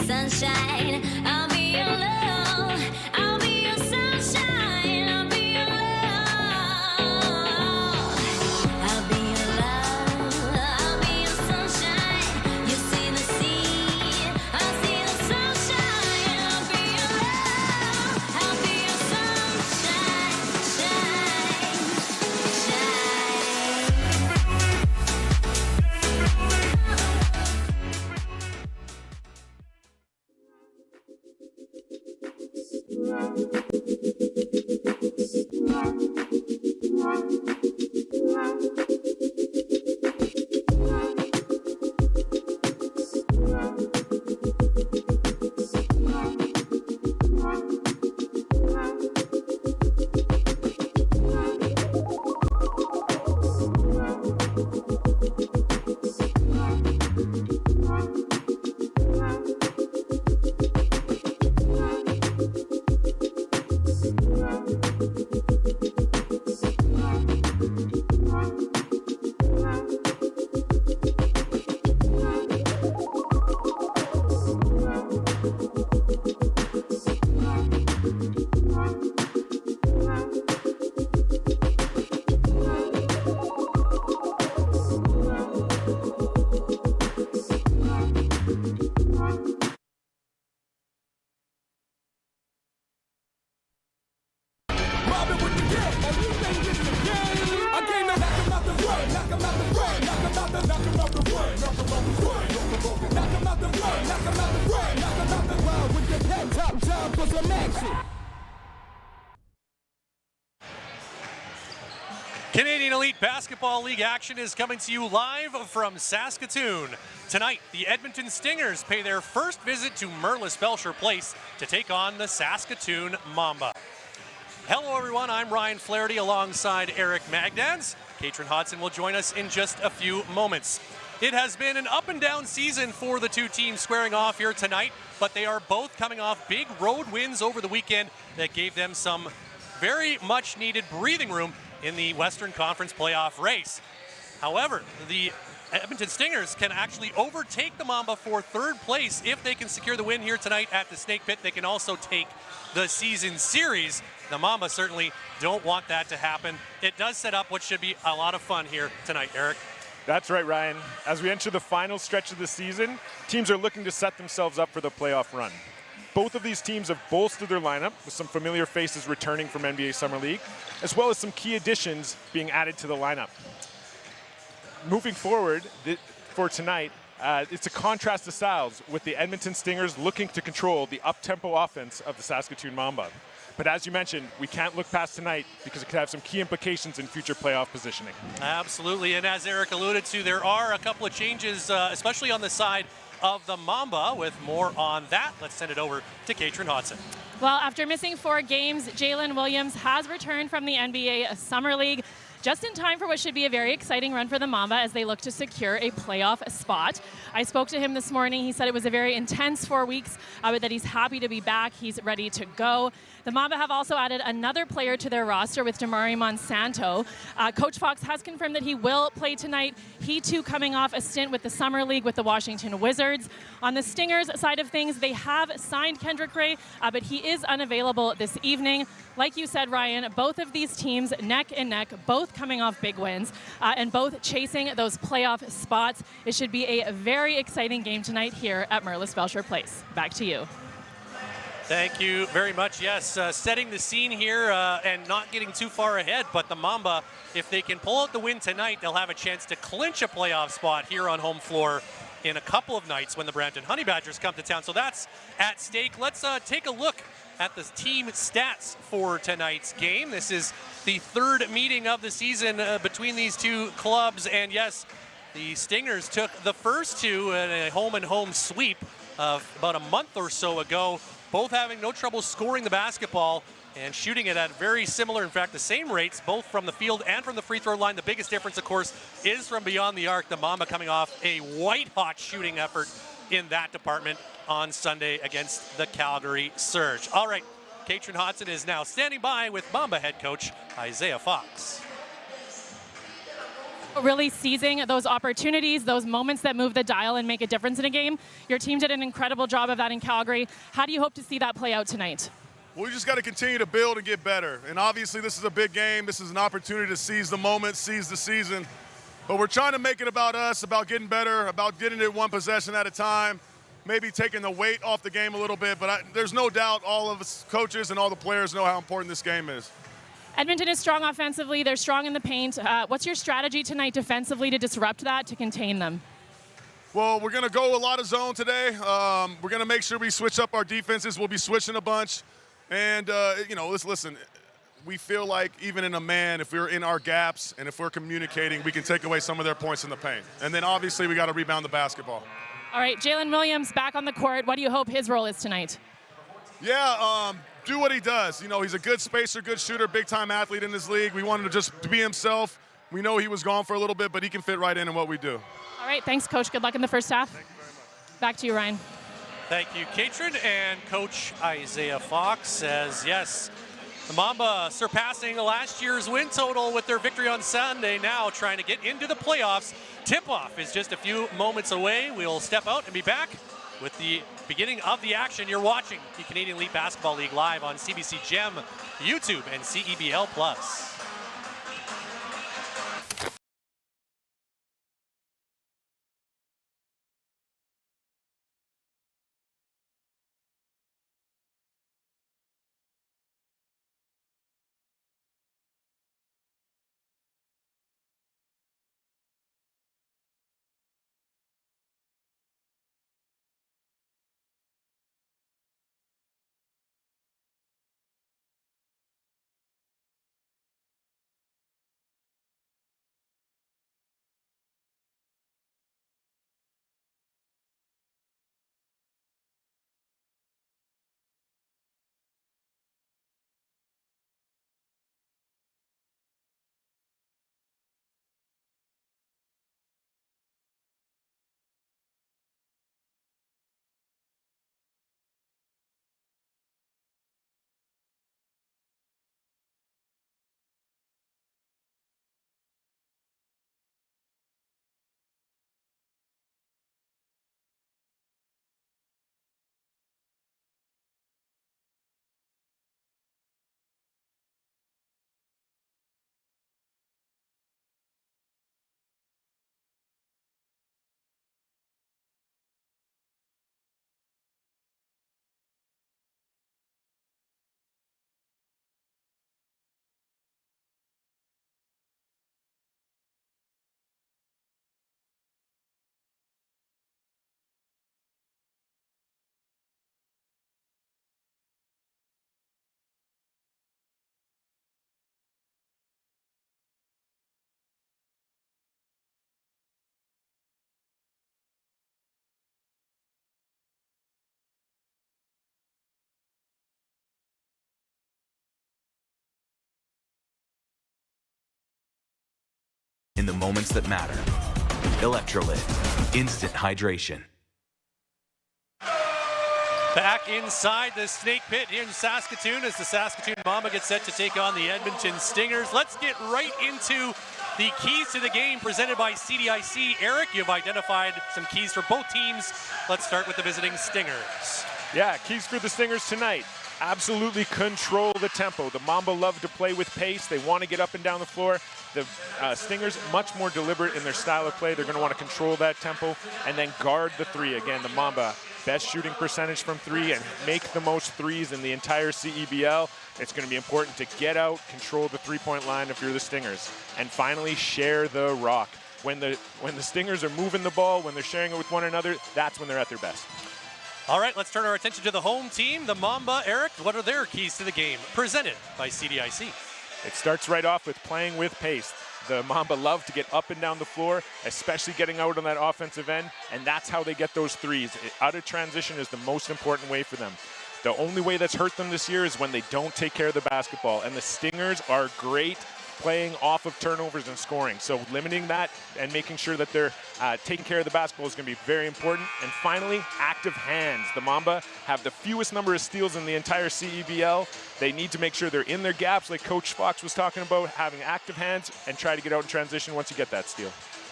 sunshine. I'll be your love. I'll be your sunshine. I'll be your love. I'll be your love. I'll be your sunshine. You see the sea, I'll see the sunshine. I'll be your love. I'll be your sunshine. Shine, Canadian Elite Basketball League action is coming to you live from Saskatoon. Tonight, the Edmonton Stingers pay their first visit to Merlis-Belcher Place to take on the Saskatoon Mamba. Hello everyone, I'm Ryan Flaherty alongside Eric Magdans. Katrin Hodson will join us in just a few moments. It has been an up and down season for the two teams squaring off here tonight, but they are both coming off big road wins over the weekend that gave them some very much needed breathing room in the Western Conference playoff race. However, the Edmonton Stingers can actually overtake the Mamba for third place if they can secure the win here tonight at the Snake Pit. They can also take the season series. The Mamba certainly don't want that to happen. It does set up what should be a lot of fun here tonight, Eric. That's right, Ryan. As we enter the final stretch of the season, teams are looking to set themselves up for the playoff run. Both of these teams have bolstered their lineup with some familiar faces returning from NBA Summer League, as well as some key additions being added to the lineup. Moving forward for tonight, it's a contrast to styles with the Edmonton Stingers looking to control the up-tempo offense of the Saskatoon Mamba. But as you mentioned, we can't look past tonight because it could have some key implications in future playoff positioning. Absolutely, and as Eric alluded to, there are a couple of changes, especially on the side of the Mamba. With more on that, let's send it over to Katrin Hodson. Well, after missing 4 games, Jalen Williams has returned from the NBA Summer League just in time for what should be a very exciting run for the Mamba as they look to secure a playoff spot. I spoke to him this morning. He said it was a very intense 4 weeks, but that he's happy to be back. He's ready to go. The Mamba have also added another player to their roster with Damari Monsanto. Coach Fox has confirmed that he will play tonight. He too coming off a stint with the Summer League with the Washington Wizards. On the Stingers side of things, they have signed Kendrick Ray, but he is unavailable this evening. Like you said, Ryan, both of these teams neck and neck, both coming off big wins, and both chasing those playoff spots. It should be a very exciting game tonight here at Merlis-Belcher Place. Back to you. Thank you very much. Yes, setting the scene here and not getting too far ahead, but the Mamba, if they can pull out the win tonight, they'll have a chance to clinch a playoff spot here on home floor in a couple of nights when the Brampton Honey Badgers come to town. So that's at stake. Let's take a look at the team stats for tonight's game. This is the third meeting of the season between these two clubs, and yes, the Stingers took the first two in a home-and-home sweep about a month or so ago, both having no trouble scoring the basketball and shooting it at very similar, in fact, the same rates, both from the field and from the free throw line. The biggest difference, of course, is from beyond the arc. The Mamba coming off a white-hot shooting effort in that department on Sunday against the Calgary Surge. All right, Katrin Hodson is now standing by with Mamba head coach Isaiah Fox. really seizing those opportunities, those moments that move the dial and make a difference in a game. Your team did an incredible job of that in Calgary. How do you hope to see that play out tonight? Well, we just got to continue to build and get better. And obviously this is a big game. This is an opportunity to seize the moment, seize the season. But we're trying to make it about us, about getting better, about getting it one possession at a time, maybe taking the weight off the game a little bit. But there's no doubt all of us coaches and all the players know how important this game is. Edmonton is strong offensively. They're strong in the paint. What's your strategy tonight defensively to disrupt that, to contain them? Well, we're going to go a lot of zone today. We're going to make sure we switch up our defenses. We'll be switching a bunch. And, you know, listen, we feel like even in a man, if we're in our gaps and if we're communicating, we can take away some of their points in the paint. And then obviously we got to rebound the basketball. All right, Jalen Williams back on the court. What do you hope his role is tonight? Yeah, do what he does. You know, he's a good spacer, good shooter, big-time athlete in this league. We wanted him to just be himself. We know he was gone for a little bit, but he can fit right in what we do. All right, thanks, Coach. Good luck in the first half. Thank you very much. Back to you, Ryan. Thank you, Katrin. And Coach Isaiah Fox says, yes, the Mamba surpassing last year's win total with their victory on Sunday, now trying to get into the playoffs. Tip-off is just a few moments away. We'll step out and be back with the beginning of the action. You're watching the Canadian Elite Basketball League live on CBC Gem, YouTube, and CEBL Plus. In the moments that matter. Electrolyte, instant hydration. Back inside the Snake Pit in Saskatoon as the Saskatoon Mamba gets set to take on the Edmonton Stingers. Let's get right into the keys to the game presented by CDIC. Eric, you've identified some keys for both teams. Let's start with the visiting Stingers. Yeah, keys for the Stingers tonight. Absolutely control the tempo. The Mamba love to play with pace. They want to get up and down the floor. The Stingers, much more deliberate in their style of play. They're going to want to control that tempo and then guard the three. Again, the Mamba, best shooting percentage from three and make the most threes in the entire CEBL. It's going to be important to get out, control the three-point line if you're the Stingers. And finally, share the rock. When the Stingers are moving the ball, when they're sharing it with one another, that's when they're at their best. All right, let's turn our attention to the home team, the Mamba. Eric, what are their keys to the game presented by CDIC? It starts right off with playing with pace. The Mamba love to get up and down the floor, especially getting out on that offensive end, and that's how they get those threes. Out of transition is the most important way for them. The only way that's hurt them this year is when they don't take care of the basketball, and the Stingers are great playing off of turnovers and scoring. So limiting that and making sure that they're taking care of the basketball is going to be very important. And finally, active hands. The Mamba have the fewest number of steals in the entire CEBL. They need to make sure they're in their gaps, like Coach Fox was talking about, having active hands and try to get out in transition once you get that steal.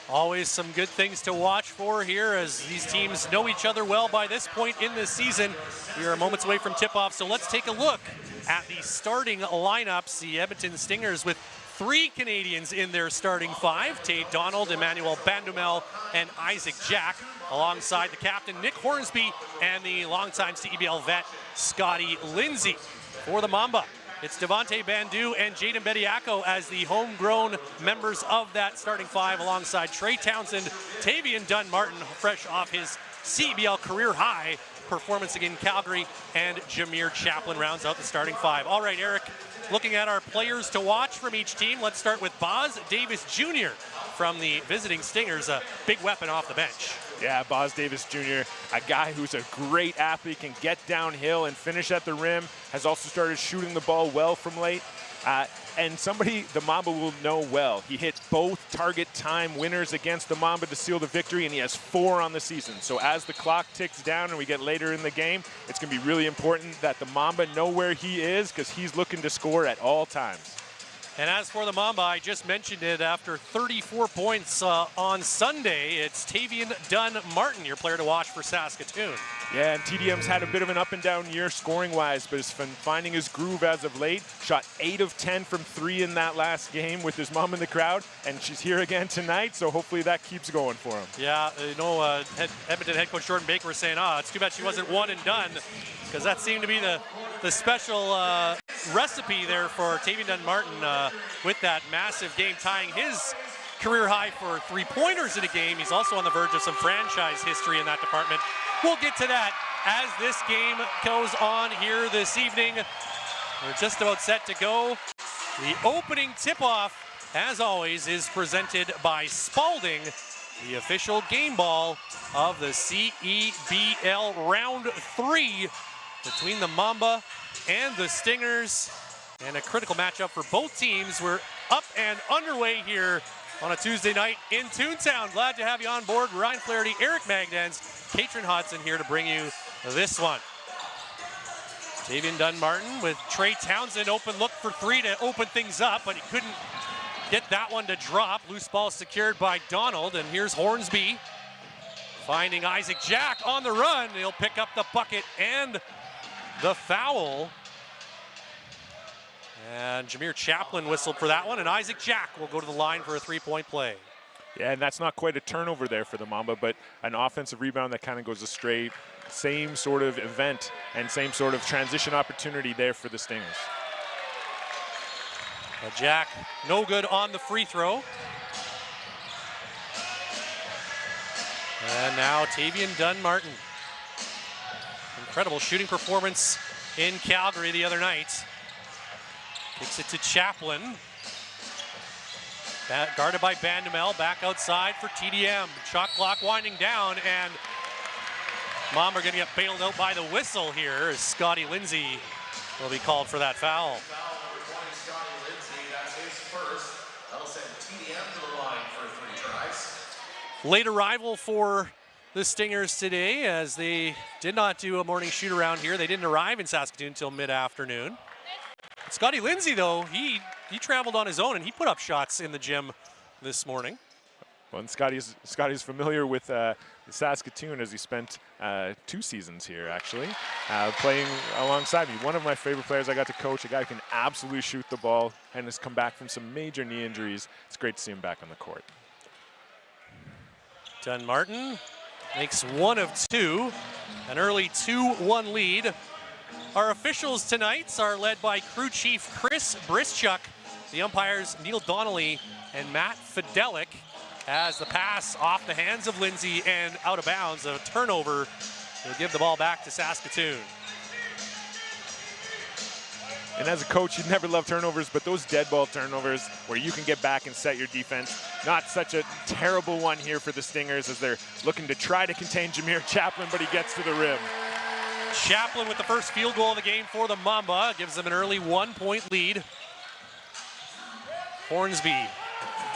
Always some good things to watch for here as these teams know each other well by this point in this season. We are moments away from tip-off, so let's take a look at the starting lineups. The Edmonton Stingers with 3 Canadians in their starting 5. Tate Donald, Emmanuel Bandumel, and Isaac Jack, alongside the captain Nick Hornsby and the longtime CEBL vet Scotty Lindsay. For the Mamba, it's Devontae Bandu and Jaden Bediako as the homegrown members of that starting 5, alongside Trey Townsend, Tavian Dunn-Martin, fresh off his CEBL career high performance against Calgary, and Jameer Chaplin rounds out the starting 5. All right, Eric, looking at our players to watch from each team, let's start with Boz Davis Jr. from the visiting Stingers, a big weapon off the bench. Yeah, Boz Davis Jr., a guy who's a great athlete, can get downhill and finish at the rim, has also started shooting the ball well from late. And somebody the Mamba will know well. He hit both target time winners against the Mamba to seal the victory, and he has 4 on the season. So as the clock ticks down and we get later in the game, it's going to be really important that the Mamba know where he is, because he's looking to score at all times. And as for the Mamba, I just mentioned it, after 34 points on Sunday, it's Tavian Dunn-Martin, your player to watch for Saskatoon. Yeah, and TDM's had a bit of an up and down year scoring-wise, but has been finding his groove as of late. Shot 8 of 10 from 3 in that last game with his mom in the crowd, and she's here again tonight, so hopefully that keeps going for him. Yeah, Edmonton head coach Jordan Baker was saying, it's too bad she wasn't one and done, because that seemed to be the special recipe there for Tavian Dunn-Martin with that massive game, tying his career high for 3-pointers in a game. He's also on the verge of some franchise history in that department. We'll get to that as this game goes on here this evening. We're just about set to go. The opening tip-off, as always, is presented by Spalding, the official game ball of the CEBL Round 3 between the Mamba and the Stingers, and a critical matchup for both teams. We're up and underway here on a Tuesday night in Toontown. Glad to have you on board. Ryan Flaherty, Eric Magdans, Katrin Hodson here to bring you this one. Tavian Dunn-Martin with Trey Townsend, open look for 3 to open things up, but he couldn't get that one to drop. Loose ball secured by Donald, and here's Hornsby finding Isaac Jack on the run. He'll pick up the bucket and the foul. And Jameer Chaplin whistled for that one, and Isaac Jack will go to the line for a 3-point play. Yeah, and that's not quite a turnover there for the Mamba, but an offensive rebound that kind of goes astray. Same sort of event and same sort of transition opportunity there for the Stingers. Jack, no good on the free throw. And now Tavian Dunn-Martin. Incredible shooting performance in Calgary the other night. Kicks it to Chaplin. Guarded by Bandumel, back outside for TDM. Shot clock winding down, and Mamba are going to get bailed out by the whistle here as Scotty Lindsay will be called for that foul. Late arrival for the Stingers today, as they did not do a morning shoot around here. They didn't arrive in Saskatoon until mid-afternoon. Scotty Lindsay, though, he traveled on his own, and he put up shots in the gym this morning. Well, and Scotty's familiar with Saskatoon, as he spent 2 seasons here, actually, playing alongside me. One of my favorite players I got to coach, a guy who can absolutely shoot the ball and has come back from some major knee injuries. It's great to see him back on the court. Dunn-Martin makes 1 of 2, an early 2-1 lead. Our officials tonight are led by crew chief Chris Brischuk, the umpires Neil Donnelly and Matt Fidelic, as the pass off the hands of Lindsay and out of bounds, a turnover. They'll give the ball back to Saskatoon. And as a coach, you'd never love turnovers, but those dead ball turnovers where you can get back and set your defense, not such a terrible one here for the Stingers as they're looking to try to contain Jameer Chaplin, but he gets to the rim. Chaplin with the first field goal of the game for the Mamba, gives them an early 1-point lead. Hornsby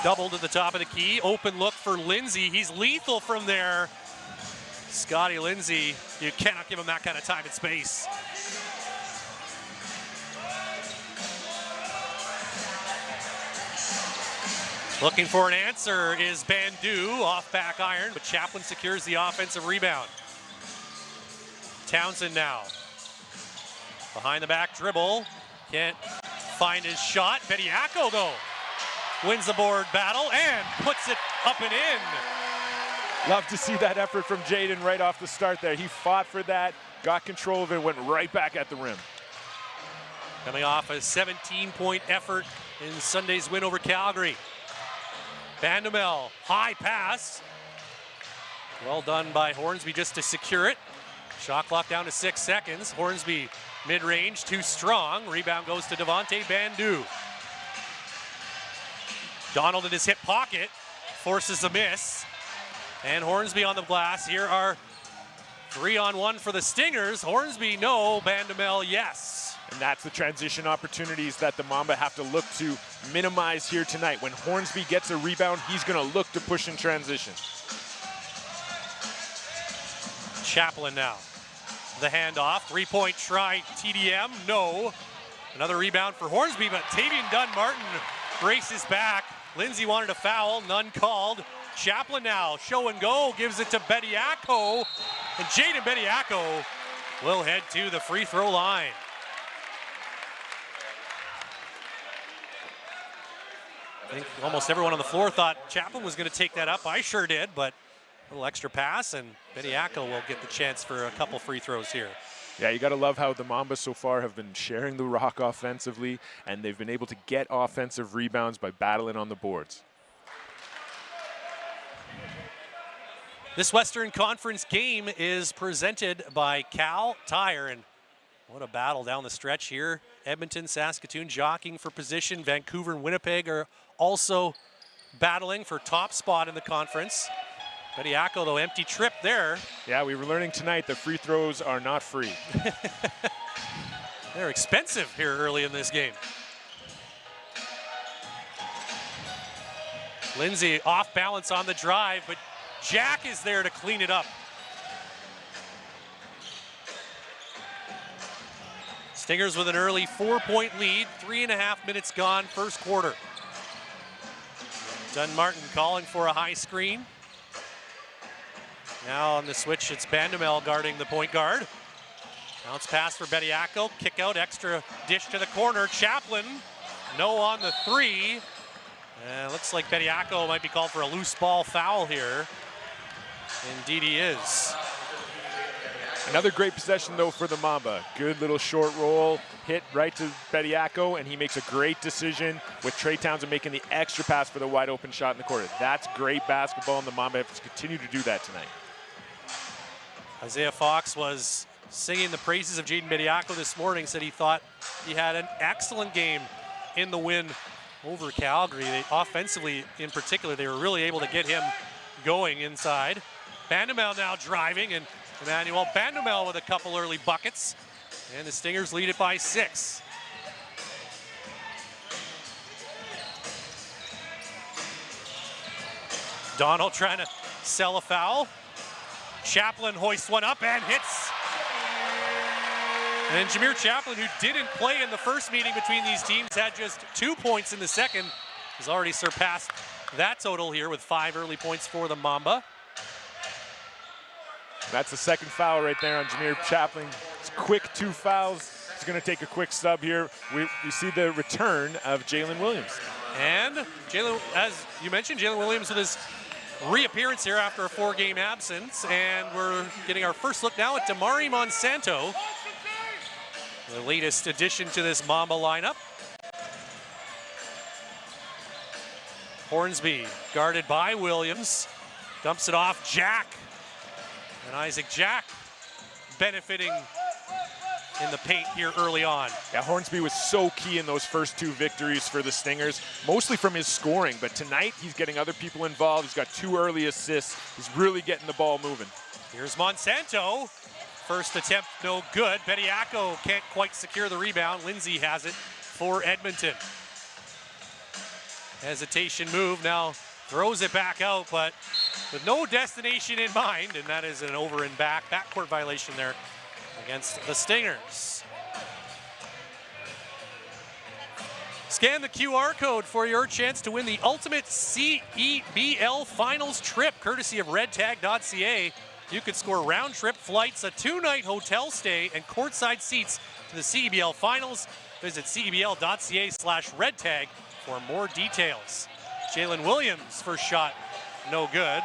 double to the top of the key. Open look for Lindsay. He's lethal from there. Scotty Lindsay, you cannot give him that kind of time and space. Looking for an answer is Bandu, off back iron, but Chaplin secures the offensive rebound. Townsend now. Behind the back dribble, can't find his shot. Bediako though wins the board battle and puts it up and in. Love to see that effort from Jaden right off the start there. He fought for that, got control of it, went right back at the rim. Coming off a 17-point effort in Sunday's win over Calgary. Vandemel, high pass. Well done by Hornsby just to secure it. Shot clock down to 6 seconds. Hornsby mid-range, too strong. Rebound goes to Devontae Bandu. Donald in his hip pocket, forces a miss. And Hornsby on the glass. Here are 3-on-1 for the Stingers. Hornsby, no. Vandemel, yes. And that's the transition opportunities that the Mamba have to look to minimize here tonight. When Hornsby gets a rebound, he's going to look to push in transition. Chaplin now. The handoff, 3-point try, TDM, no. Another rebound for Hornsby, but Tavian Dunn-Martin braces back. Lindsay wanted a foul, none called. Chaplin now, show and go, gives it to Bediako. And Jaden Bediako will head to the free throw line. I think almost everyone on the floor thought Chaplin was going to take that up. I sure did, but a little extra pass, and Bediako will get the chance for a couple free throws here. Yeah, you got to love how the Mamba so far have been sharing the rock offensively, and they've been able to get offensive rebounds by battling on the boards. This Western Conference game is presented by Cal Tire, and what a battle down the stretch here. Edmonton, Saskatoon jockeying for position. Vancouver and Winnipeg are also battling for top spot in the conference. Bediako, though, empty trip there. Yeah, we were learning tonight that free throws are not free. They're expensive here early in this game. Lindsay off balance on the drive, but Jack is there to clean it up. Stingers with an early 4-point lead, 3.5 minutes gone, first quarter. Dunn-Martin calling for a high screen. Now on the switch, it's Vandemel guarding the point guard. Bounce pass for Bediako, kick out, extra dish to the corner. Chaplin, no on the three. Looks like Bediako might be called for a loose ball foul here. Indeed he is. Another great possession, though, for the Mamba. Good little short roll, hit right to Bediako, and he makes a great decision with Trey Townsend making the extra pass for the wide open shot in the corner. That's great basketball, and the Mamba have to continue to do that tonight. Isaiah Fox was singing the praises of Jaden Bediako this morning, said he thought he had an excellent game in the win over Calgary. Offensively, in particular, they were really able to get him going inside. Vandemel now driving, and Emmanuel Vandemel with a couple early buckets. And the Stingers lead it by 6. Donald trying to sell a foul. Chaplin hoists one up and hits. And Jameer Chaplin, who didn't play in the first meeting between these teams, had just 2 points in the second, has already surpassed that total here with 5 early points for the Mamba. That's the second foul right there on Jameer Chaplin. It's quick 2 fouls. He's going to take a quick sub here. We see the return of Jalen Williams. And Jalen, as you mentioned, Jalen Williams with his reappearance here after a 4-game absence. And we're getting our first look now at Damari Monsanto, the latest addition to this Mamba lineup. Hornsby guarded by Williams. Dumps it off Jack. And Isaac Jack benefiting in the paint here early on. Yeah, Hornsby was so key in those first 2 victories for the Stingers, mostly from his scoring, but tonight he's getting other people involved. He's got 2 early assists. He's really getting the ball moving. Here's Monsanto. First attempt, no good. Bediako can't quite secure the rebound. Lindsay has it for Edmonton. Hesitation move, now throws it back out, but with no destination in mind, and that is an over and backcourt violation there against the Stingers. Scan the QR code for your chance to win the ultimate CEBL finals trip, courtesy of redtag.ca. You could score round-trip flights, a 2-night hotel stay, and courtside seats to the CEBL finals. Visit cebl.ca/redtag for more details. Jalen Williams' first shot, no good.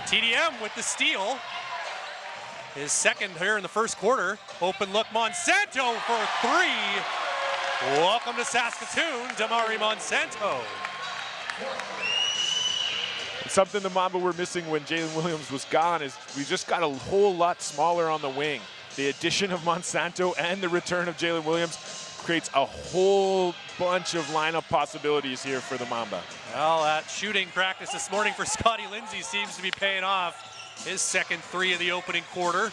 TDM with the steal. His second here in the first quarter. Open look, Monsanto for three. Welcome to Saskatoon, Damari Monsanto. Something the Mamba were missing when Jalen Williams was gone is we just got a whole lot smaller on the wing. The addition of Monsanto and the return of Jalen Williams creates a whole bunch of lineup possibilities here for the Mamba. Well, that shooting practice this morning for Scotty Lindsay seems to be paying off. His second three of the opening quarter.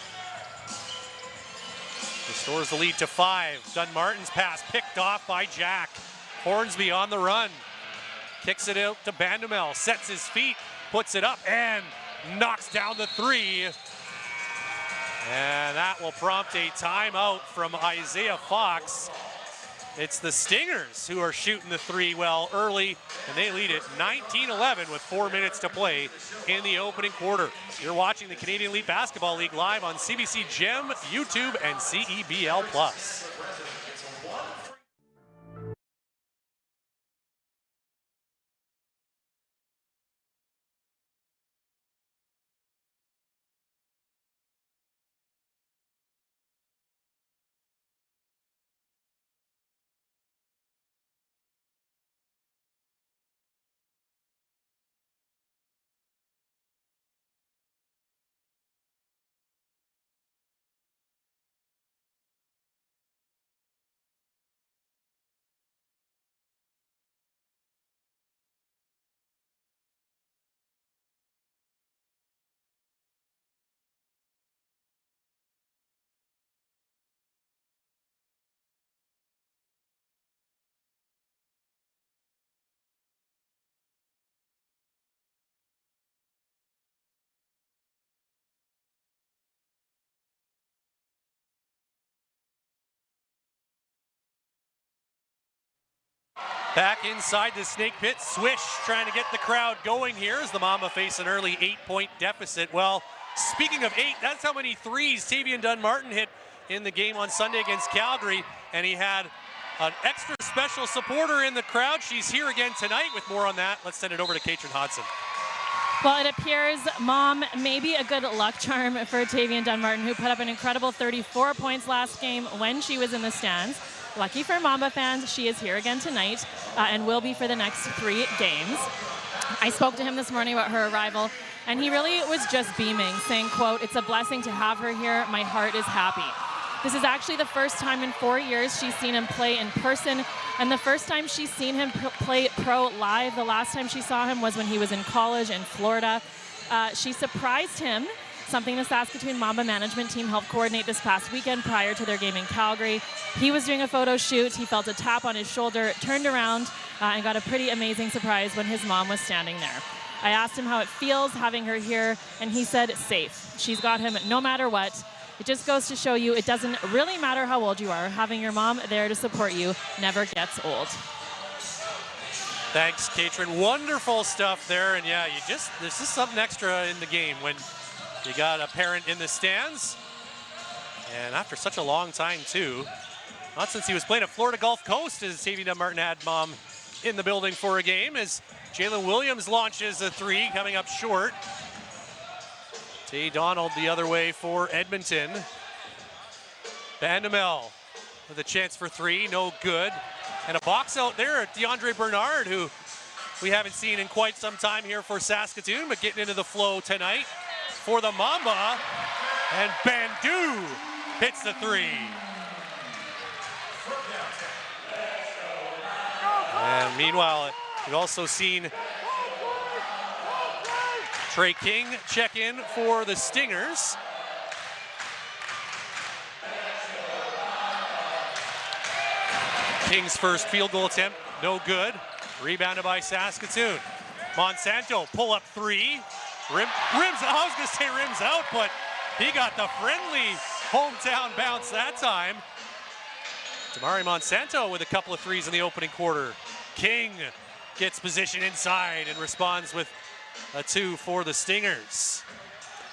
Restores the lead to 5. Dunmartin's pass picked off by Jack. Hornsby on the run. Kicks it out to Bandamel, sets his feet, puts it up, and knocks down the three. And that will prompt a timeout from Isaiah Fox. It's the Stingers who are shooting the three well early, and they lead it 19-11 with 4 minutes to play in the opening quarter. You're watching the Canadian Elite Basketball League live on CBC Gem, YouTube, and CEBL Plus. Back inside the snake pit, Swish trying to get the crowd going here as the Mamba face an early 8-point deficit. Well, speaking of 8, that's how many threes Tavian Dunmartin hit in the game on Sunday against Calgary, and he had an extra special supporter in the crowd. She's here again tonight with more on that. Let's send it over to Katrin Hodson. Well, it appears Mom may be a good luck charm for Tavian Dunmartin, who put up an incredible 34 points last game when she was in the stands. Lucky for Mamba fans, she is here again tonight and will be for the next 3 games. I spoke to him this morning about her arrival, and he really was just beaming, saying, quote, "It's a blessing to have her here. My heart is happy." This is actually the first time in 4 years she's seen him play in person, and the first time she's seen him play pro live. The last time she saw him was when he was in college in Florida. She surprised him, something the Saskatoon Mamba management team helped coordinate this past weekend prior to their game in Calgary. He was doing a photo shoot. He felt a tap on his shoulder, turned around, and got a pretty amazing surprise when his mom was standing there. I asked him how it feels having her here, and he said safe. She's got him no matter what. It just goes to show you it doesn't really matter how old you are. Having your mom there to support you never gets old. Thanks, Katrin. Wonderful stuff there. And yeah, there's just something extra in the game when you got a parent in the stands. And after such a long time, too. Not since he was playing at Florida Gulf Coast as Tavian Dunmartin had mom in the building for a game, as Jalen Williams launches a three, coming up short. Tay Donald the other way for Edmonton. Bandamel with a chance for three, no good. And a box out there at DeAndre Bernard, who we haven't seen in quite some time here for Saskatoon, but getting into the flow tonight for the Mamba. And Bandu hits the three. And meanwhile, we've also seen Trey King check in for the Stingers. King's first field goal attempt, no good. Rebounded by Saskatoon. Monsanto, pull up three. Rims, I was going to say rims out, but he got the friendly hometown bounce that time. Damari Monsanto with a couple of threes in the opening quarter. King gets position inside and responds with a 2 for the Stingers.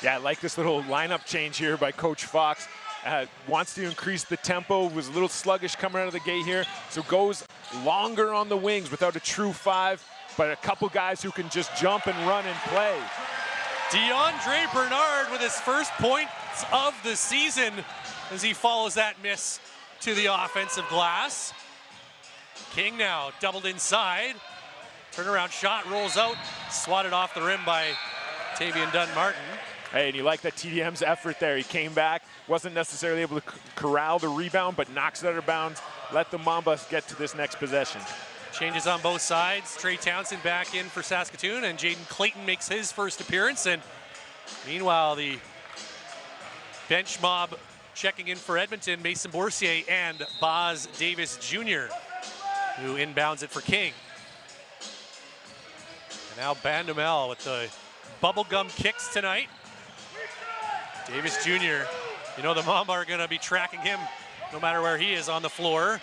Yeah, I like this little lineup change here by Coach Fox. Wants to increase the tempo, was a little sluggish coming out of the gate here, so goes longer on the wings without a true 5, but a couple guys who can just jump and run and play. DeAndre Bernard with his first points of the season as he follows that miss to the offensive glass. King now doubled inside. Turnaround shot, rolls out, swatted off the rim by Tavian Dunn-Martin. Hey, and you like that TDM's effort there. He came back, wasn't necessarily able to corral the rebound, but knocks it out of bounds. Let the Mambas get to this next possession. Changes on both sides. Trey Townsend back in for Saskatoon, and Jaden Clayton makes his first appearance. And meanwhile, the bench mob checking in for Edmonton, Mason Boursier and Boz Davis Jr., who inbounds it for King. And now Bandamel with the bubblegum kicks tonight. Davis Jr., you know the Mamba are gonna be tracking him no matter where he is on the floor.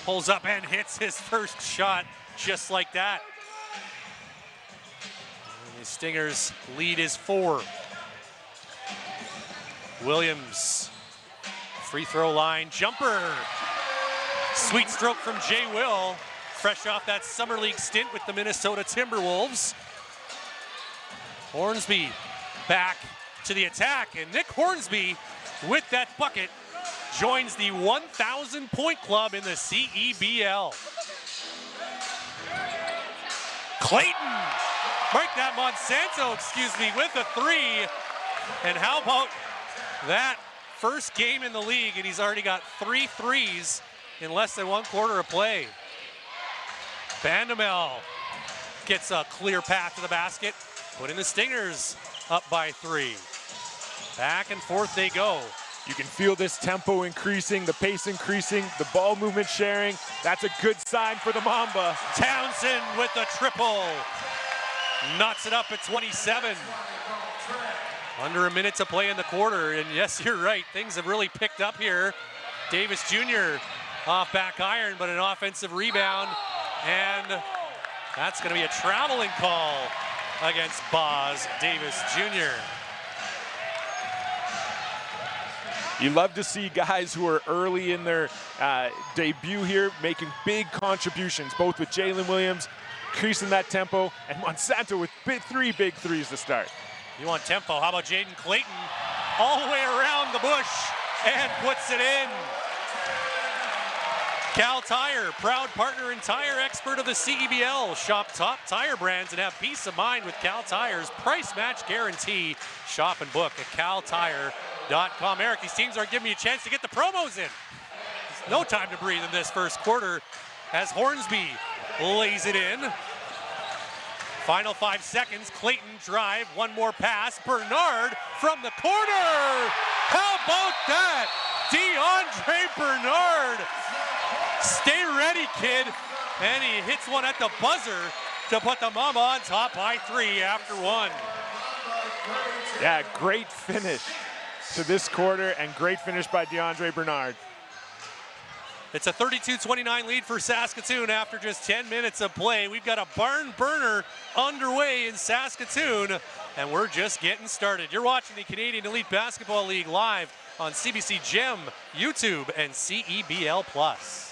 Pulls up and hits his first shot just like that. And the Stingers lead is 4. Williams, free throw line, jumper. Sweet stroke from Jay Will, fresh off that Summer League stint with the Minnesota Timberwolves. Hornsby back to the attack, and Nick Hornsby with that bucket joins the 1,000 point club in the CEBL. Clayton, Mike that Monsanto, with a 3. And how about that first game in the league, and he's already got 3 threes in less than 1 quarter of play. Bandamel gets a clear path to the basket, putting the Stingers up by 3. Back and forth they go. You can feel this tempo increasing, the pace increasing, the ball movement sharing. That's a good sign for the Mamba. Townsend with the triple. Knocks it up at 27. Under a minute to play in the quarter, and yes, you're right, things have really picked up here. Davis Jr. off back iron, but an offensive rebound, and that's gonna be a traveling call against Boz Davis Jr. You love to see guys who are early in their debut here making big contributions, both with Jalen Williams, increasing that tempo, and Monsanto with 3 big threes to start. You want tempo, how about Jaden Clayton? All the way around the bush and puts it in. Cal Tire, proud partner and tire expert of the CEBL. Shop top tire brands and have peace of mind with Cal Tire's price match guarantee. Shop and book at caltire.com. Eric, these teams are giving me a chance to get the promos in. There's no time to breathe in this first quarter as Hornsby lays it in. Final 5 seconds, Clayton drive, 1 more pass, Bernard from the corner. How about that? DeAndre Bernard. Stay ready, kid. And he hits one at the buzzer to put the Mamba on top by 3 after 1. Yeah, great finish to this quarter and great finish by DeAndre Bernard. It's a 32-29 lead for Saskatoon after just 10 minutes of play. We've got a barn burner underway in Saskatoon, and we're just getting started. You're watching the Canadian Elite Basketball League live on CBC Gem, YouTube, and CEBL+.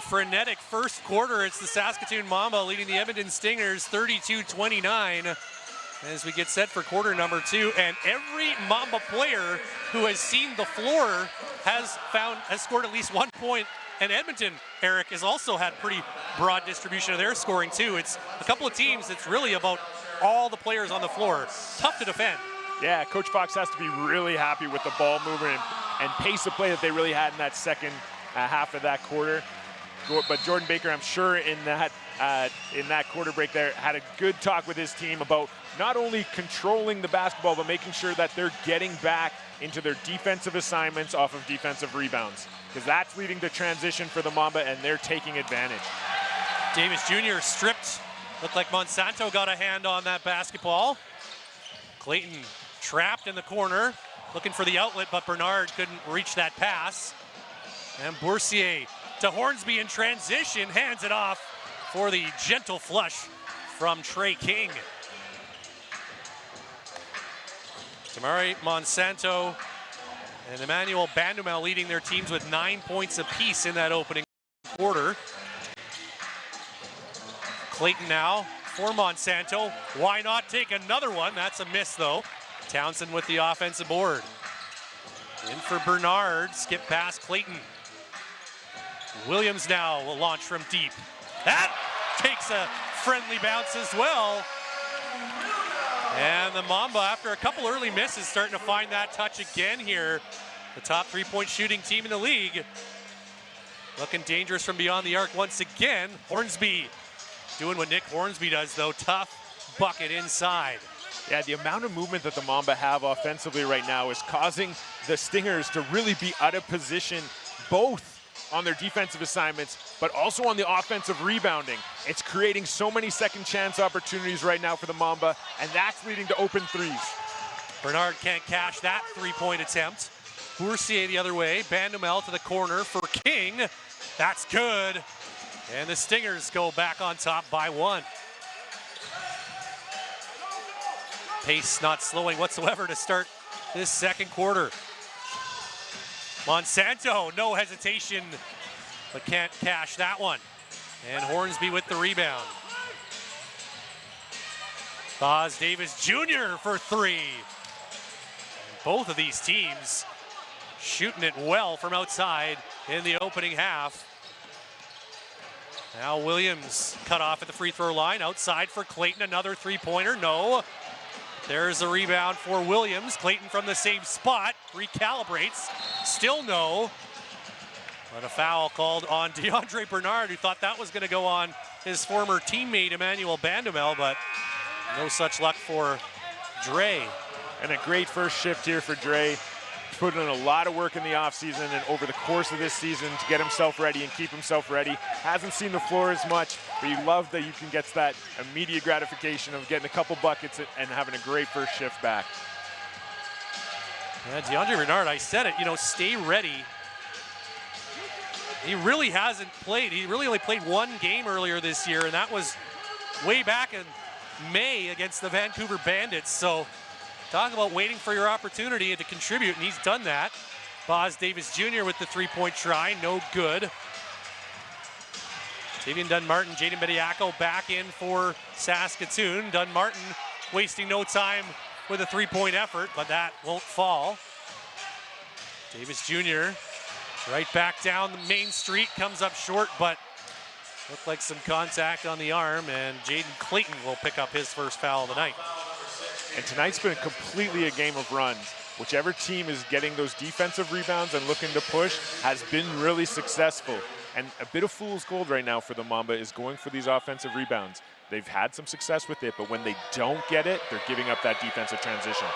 frenetic first quarter. It's the Saskatoon Mamba leading the Edmonton Stingers 32-29 as we get set for quarter number 2. And every Mamba player who has seen the floor has scored at least 1 point. And Edmonton, Eric, has also had pretty broad distribution of their scoring too. It's a couple of teams that's really about all the players on the floor. Tough to defend. Yeah, Coach Fox has to be really happy with the ball movement and pace of play that they really had in that second half of that quarter. But Jordan Baker, I'm sure in that quarter break there, had a good talk with his team about not only controlling the basketball, but making sure that they're getting back into their defensive assignments off of defensive rebounds, because that's leading to transition for the Mamba, and they're taking advantage. Davis Jr. stripped. Looked like Monsanto got a hand on that basketball. Clayton trapped in the corner, looking for the outlet, but Bernard couldn't reach that pass. And Boursier to Hornsby in transition, hands it off for the gentle flush from Trey King. Tamari Monsanto and Emmanuel Bandumel leading their teams with 9 points apiece in that opening quarter. Clayton now for Monsanto. Why not take another one? That's a miss though. Townsend with the offensive board. In for Bernard, skip past Clayton. Williams now will launch from deep. That takes a friendly bounce as well. And the Mamba, after a couple early misses, starting to find that touch again here. The top three-point shooting team in the league. Looking dangerous from beyond the arc once again. Hornsby doing what Nick Hornsby does though, tough bucket inside. Yeah, the amount of movement that the Mamba have offensively right now is causing the Stingers to really be out of position, both on their defensive assignments, but also on the offensive rebounding. It's creating so many second chance opportunities right now for the Mamba, and that's leading to open threes. Bernard can't cash that three-point attempt. Boursier the other way, Bandumel to the corner for King. That's good. And the Stingers go back on top by 1. Pace not slowing whatsoever to start this second quarter. Monsanto, no hesitation, but can't cash that one. And Hornsby with the rebound. Boz Davis Jr. for 3. And both of these teams shooting it well from outside in the opening half. Now Williams cut off at the free throw line. Outside for Clayton, another three-pointer, no. There's a rebound for Williams. Clayton from the same spot, recalibrates, still no. But a foul called on DeAndre Bernard, who thought that was gonna go on his former teammate Emmanuel Bandumel, but no such luck for Dre. And a great first shift here for Dre. Put in a lot of work in the offseason and over the course of this season to get himself ready and keep himself ready. Hasn't seen the floor as much, but you love that you can get that immediate gratification of getting a couple buckets and having a great first shift back. Yeah, DeAndre Bernard, I said it, stay ready. He really hasn't played. He really only played one game earlier this year, and that was way back in May against the Vancouver Bandits. So talk about waiting for your opportunity and to contribute, and he's done that. Boz Davis Jr. with the three-point try, no good. Tavian Dunmartin, Jaden Bediako back in for Saskatoon. Dunmartin wasting no time with a three-point effort, but that won't fall. Davis Jr. right back down the main street, comes up short, but looked like some contact on the arm, and Jaden Clayton will pick up his first foul of the night. And tonight's been completely a game of runs. Whichever team is getting those defensive rebounds and looking to push has been really successful. And a bit of fool's gold right now for the Mamba is going for these offensive rebounds. They've had some success with it, but when they don't get it, they're giving up that defensive transition.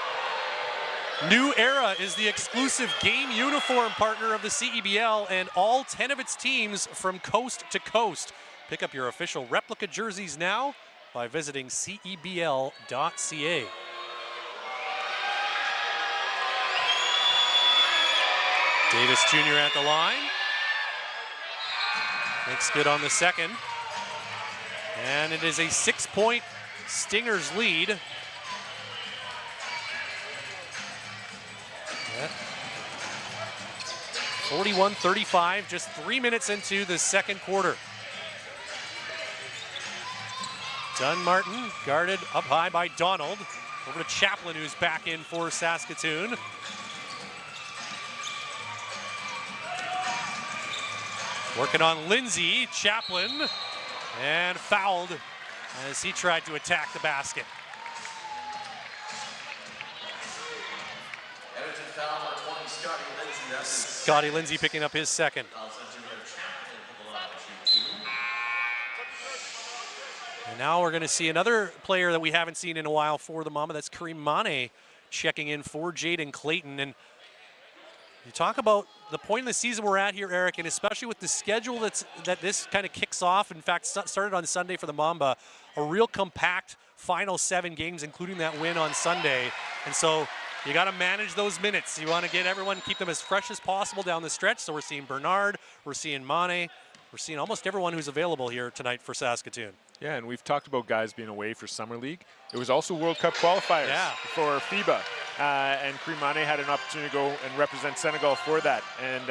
New Era is the exclusive game uniform partner of the CEBL and all 10 of its teams from coast to coast. Pick up your official replica jerseys now by visiting cebl.ca. Davis Jr. at the line. Makes good on the second. And it is a 6-point Stingers lead. Yeah. 41-35, just 3 minutes into the second quarter. Dunmartin guarded up high by Donald. Over to Chaplin, who's back in for Saskatoon. Working on Lindsay, Chaplin, and fouled as he tried to attack the basket. Scotty Lindsay picking up his second. And now we're going to see another player that we haven't seen in a while for the Mamba. That's Kareem Mane checking in for Jaden Clayton. And you talk about the point in the season we're at here, Eric, and especially with the schedule that this kind of kicks off. In fact, started on Sunday for the Mamba, a real compact final 7 games, including that win on Sunday. And so you got to manage those minutes. You want to get everyone, keep them as fresh as possible down the stretch. So we're seeing Bernard, we're seeing Mane, we're seeing almost everyone who's available here tonight for Saskatoon. Yeah, and we've talked about guys being away for Summer League. It was also World Cup qualifiers for FIBA. And Kareem Mane had an opportunity to go and represent Senegal for that. And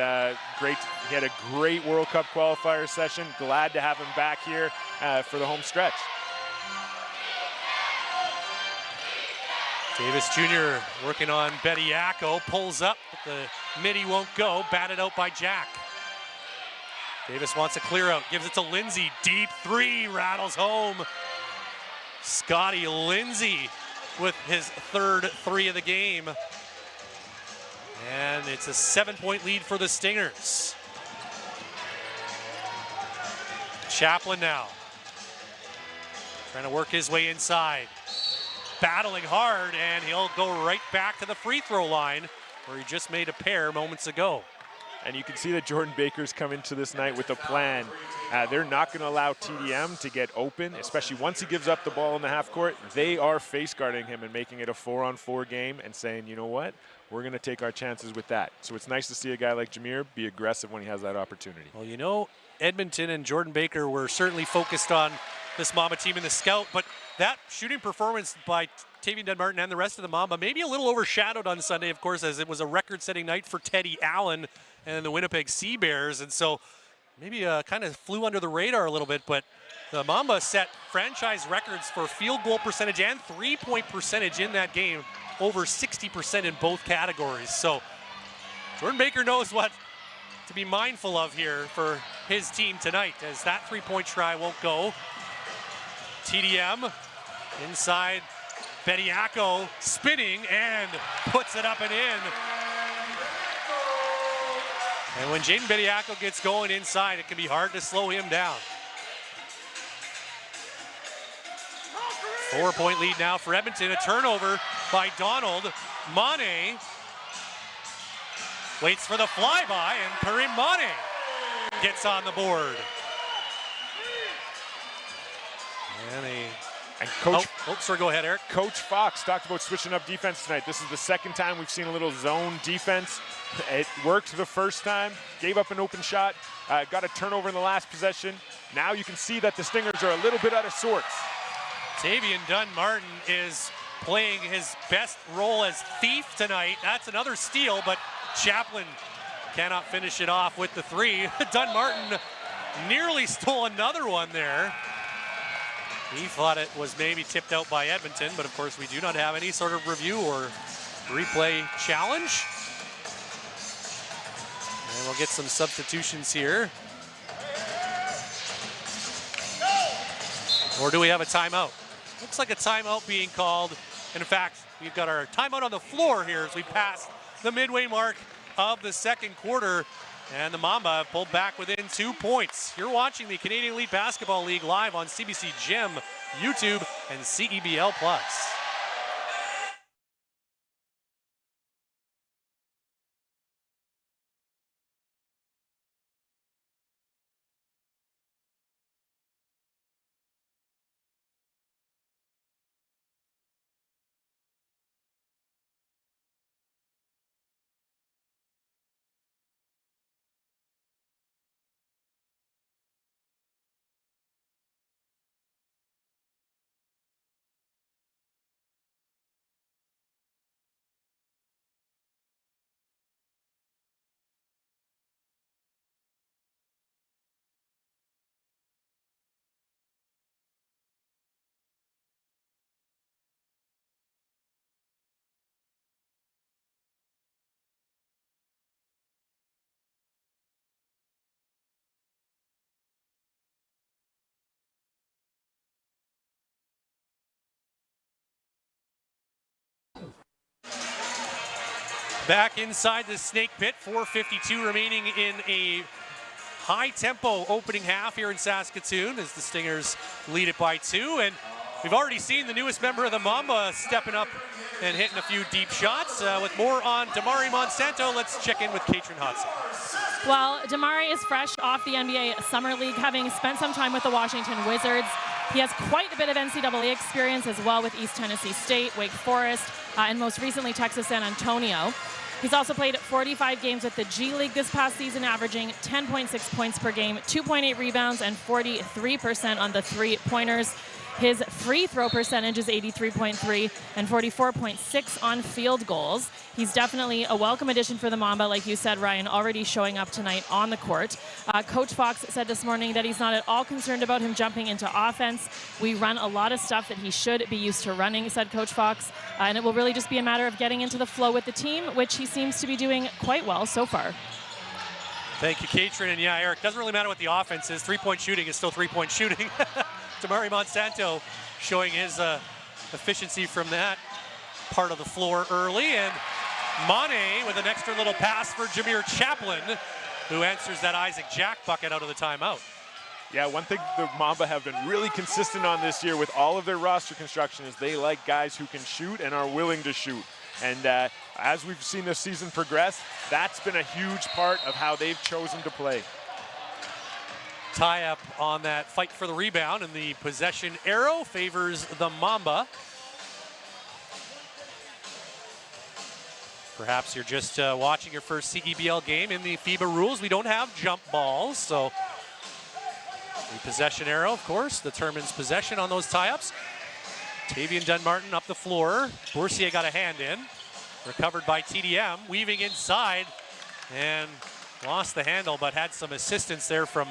he had a great World Cup qualifier session. Glad to have him back here for the home stretch. Davis Jr. working on Bediako, pulls up, but the midi won't go, batted out by Jack. Davis wants a clear out, gives it to Lindsay, deep 3, rattles home. Scotty Lindsay with his third 3 of the game. And it's a 7-point lead for the Stingers. Chaplin now, trying to work his way inside. Battling hard, and he'll go right back to the free throw line where he just made a pair moments ago. And you can see that Jordan Baker's come into this night with a plan. They're not going to allow TDM to get open, especially once he gives up the ball in the half court. They are face guarding him and making it a 4-on-4 game and saying, you know what, we're going to take our chances with that. So it's nice to see a guy like Jameer be aggressive when he has that opportunity. Well, you know, Edmonton and Jordan Baker were certainly focused on this Mamba team in the scout, but that shooting performance by Tavian Dunmartin and the rest of the Mamba maybe a little overshadowed on Sunday, of course, as it was a record-setting night for Teddy Allen and the Winnipeg Sea Bears, and so maybe kind of flew under the radar a little bit, but the Mamba set franchise records for field goal percentage and three-point percentage in that game, over 60% in both categories. So Jordan Baker knows what to be mindful of here for his team tonight, as that three-point try won't go. TDM inside, Bediako spinning and puts it up and in. And when Jaden Bediako gets going inside, it can be hard to slow him down. 4-point lead now for Edmonton. A turnover by Donald. Mane waits for the flyby, and Kareem Mane gets on the board. And Coach, sorry, go ahead, Eric. Coach Fox talked about switching up defense tonight. This is the second time we've seen a little zone defense. It worked the first time, gave up an open shot, got a turnover in the last possession. Now you can see that the Stingers are a little bit out of sorts. Tavian Dunmartin is playing his best role as thief tonight. That's another steal, but Chaplin cannot finish it off with the 3. Dunmartin nearly stole another one there. He thought it was maybe tipped out by Edmonton, but of course we do not have any sort of review or replay challenge. And we'll get some substitutions here. Or do we have a timeout? Looks like a timeout being called. And in fact, we've got our timeout on the floor here as we pass the midway mark of the second quarter. And the Mamba have pulled back within 2 points. You're watching the Canadian Elite Basketball League live on CBC Gem, YouTube, and CEBL Plus. Back inside the snake pit, 4:52 remaining in a high-tempo opening half here in Saskatoon as the Stingers lead it by 2. And we've already seen the newest member of the Mamba stepping up and hitting a few deep shots. With more on Damari Monsanto, let's check in with Katrin Hodson. Well, Damari is fresh off the NBA Summer League, having spent some time with the Washington Wizards. He has quite a bit of NCAA experience as well with East Tennessee State, Wake Forest, and most recently Texas San Antonio. He's also played 45 games with the G League this past season, averaging 10.6 points per game, 2.8 rebounds, and 43% on the three-pointers. His free throw percentage is 83.3 and 44.6 on field goals. He's definitely a welcome addition for the Mamba, like you said, Ryan, already showing up tonight on the court. Coach Fox said this morning that he's not at all concerned about him jumping into offense. We run a lot of stuff that he should be used to running, said Coach Fox, and it will really just be a matter of getting into the flow with the team, which he seems to be doing quite well so far. Thank you, Katrin. And yeah, Eric, doesn't really matter what the offense is. Three-point shooting is still three-point shooting. Damari Monsanto showing his efficiency from that part of the floor early. And Mane with an extra little pass for Jameer Chaplin, who answers that Isaac Jack bucket out of the timeout. Yeah, one thing the Mamba have been really consistent on this year with all of their roster construction is they like guys who can shoot and are willing to shoot. And as we've seen this season progress, that's been a huge part of how they've chosen to play. Tie up on that fight for the rebound, and the possession arrow favors the Mamba. Perhaps you're just watching your first CEBL game. In the FIBA rules, we don't have jump balls, so the possession arrow, of course, determines possession on those tie-ups. Tavian Dunmartin up the floor. Boursier got a hand in. Recovered by TDM. Weaving inside and lost the handle, but had some assistance there from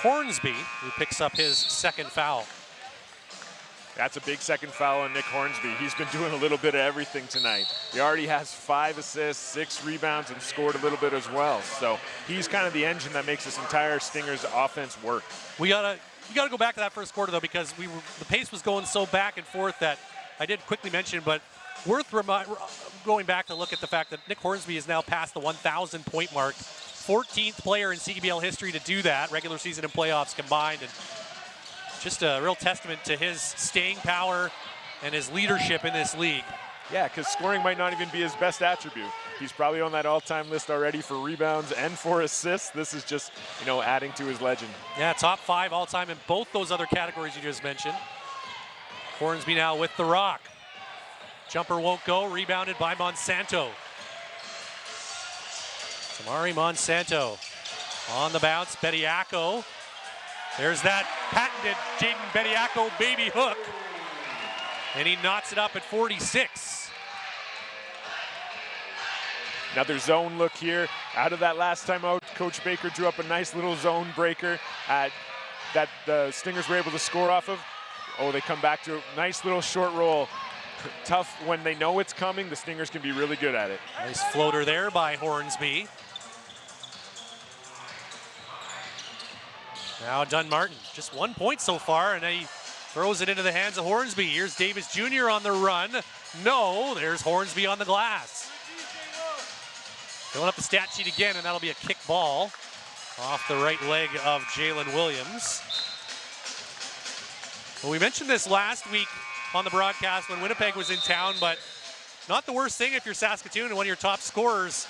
Hornsby, who picks up his second foul. That's a big second foul on Nick Hornsby. He's been doing a little bit of everything tonight. He already has 5 assists, 6 rebounds, and scored a little bit as well. So he's kind of the engine that makes this entire Stingers offense work. You gotta go back to that first quarter though, because the pace was going so back and forth that I did quickly mention, but worth going back to look at the fact that Nick Hornsby is now past the 1,000 point mark. 14th player in CEBL history to do that, regular season and playoffs combined. And just a real testament to his staying power and his leadership in this league. Yeah, because scoring might not even be his best attribute. He's probably on that all-time list already for rebounds and for assists. This is just, adding to his legend. Yeah, top 5 all-time in both those other categories you just mentioned. Hornsby now with the rock. Jumper won't go, rebounded by Monsanto. Damari Monsanto on the bounce, Bediako. There's that patented Jaden Bediako baby hook. And he knots it up at 46. Another zone look here. Out of that last time out, Coach Baker drew up a nice little zone breaker that the Stingers were able to score off of. Oh, they come back to a nice little short roll. Tough when they know it's coming. The Stingers can be really good at it. Nice floater there by Hornsby. Now Dunmartin, just 1 point so far, and he throws it into the hands of Hornsby. Here's Davis Jr. on the run. No, there's Hornsby on the glass. Filling up the stat sheet again, and that'll be a kick ball off the right leg of Jalen Williams. Well, we mentioned this last week on the broadcast when Winnipeg was in town, but not the worst thing if you're Saskatoon and one of your top scorers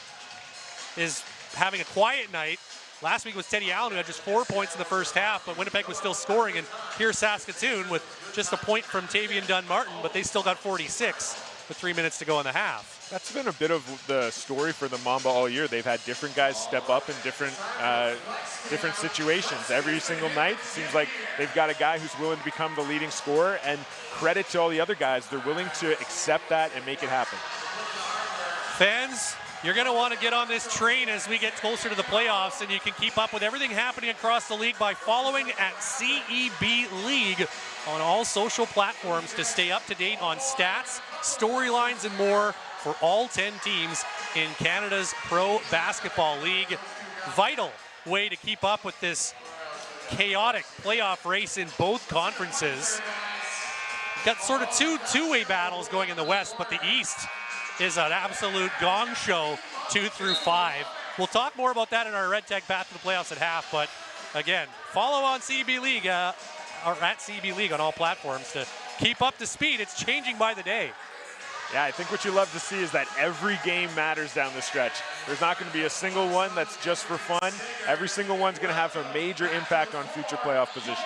is having a quiet night. Last week was Teddy Allen, who had just 4 points in the first half, but Winnipeg was still scoring. And here's Saskatoon with just a point from Tavian Dunmartin, but they still got 46 with 3 minutes to go in the half. That's been a bit of the story for the Mamba all year. They've had different guys step up in different situations. Every single night, it seems like they've got a guy who's willing to become the leading scorer, and credit to all the other guys. They're willing to accept that and make it happen. Fans, you're going to want to get on this train as we get closer to the playoffs, and you can keep up with everything happening across the league by following at CEB League on all social platforms to stay up to date on stats, storylines, and more for all 10 teams in Canada's Pro Basketball League. Vital way to keep up with this chaotic playoff race in both conferences. Got sort of two-way battles going in the West, but the East is an absolute gong show, 2 through 5. We'll talk more about that in our Red Tag Path to the Playoffs at half, but again, follow on CEB League, or at CEB League on all platforms to keep up to speed. It's changing by the day. Yeah, I think what you love to see is that every game matters down the stretch. There's not going to be a single one that's just for fun. Every single one's going to have a major impact on future playoff positioning.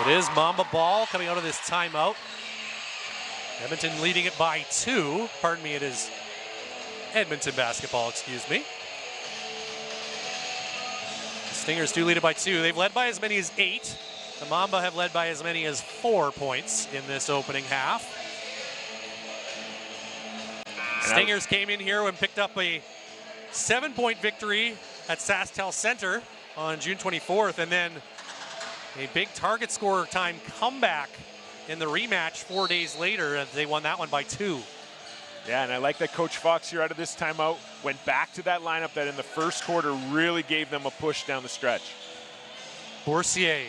It is Mamba ball coming out of this timeout. Edmonton leading it by 2. Pardon me, it is Edmonton basketball, excuse me. The Stingers do lead it by 2. They've led by as many as 8. The Mamba have led by as many as 4 points in this opening half. Stingers came in here and picked up a 7-point victory at SaskTel Center on June 24th, and then a big target scorer time comeback in the rematch 4 days later. They won that one by 2. Yeah, and I like that Coach Fox here out of this timeout went back to that lineup that in the first quarter really gave them a push down the stretch. Boursier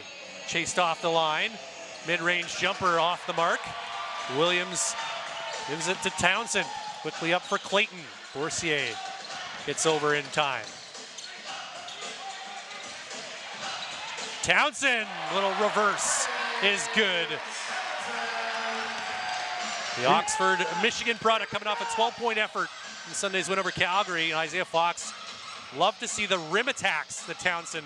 chased off the line. Mid-range jumper off the mark. Williams gives it to Townsend. Quickly up for Clayton. Boursier gets over in time. Townsend, little reverse is good. The Oxford, Michigan product coming off a 12-point effort in Sunday's win over Calgary. And Isaiah Fox, love to see the rim attacks that Townsend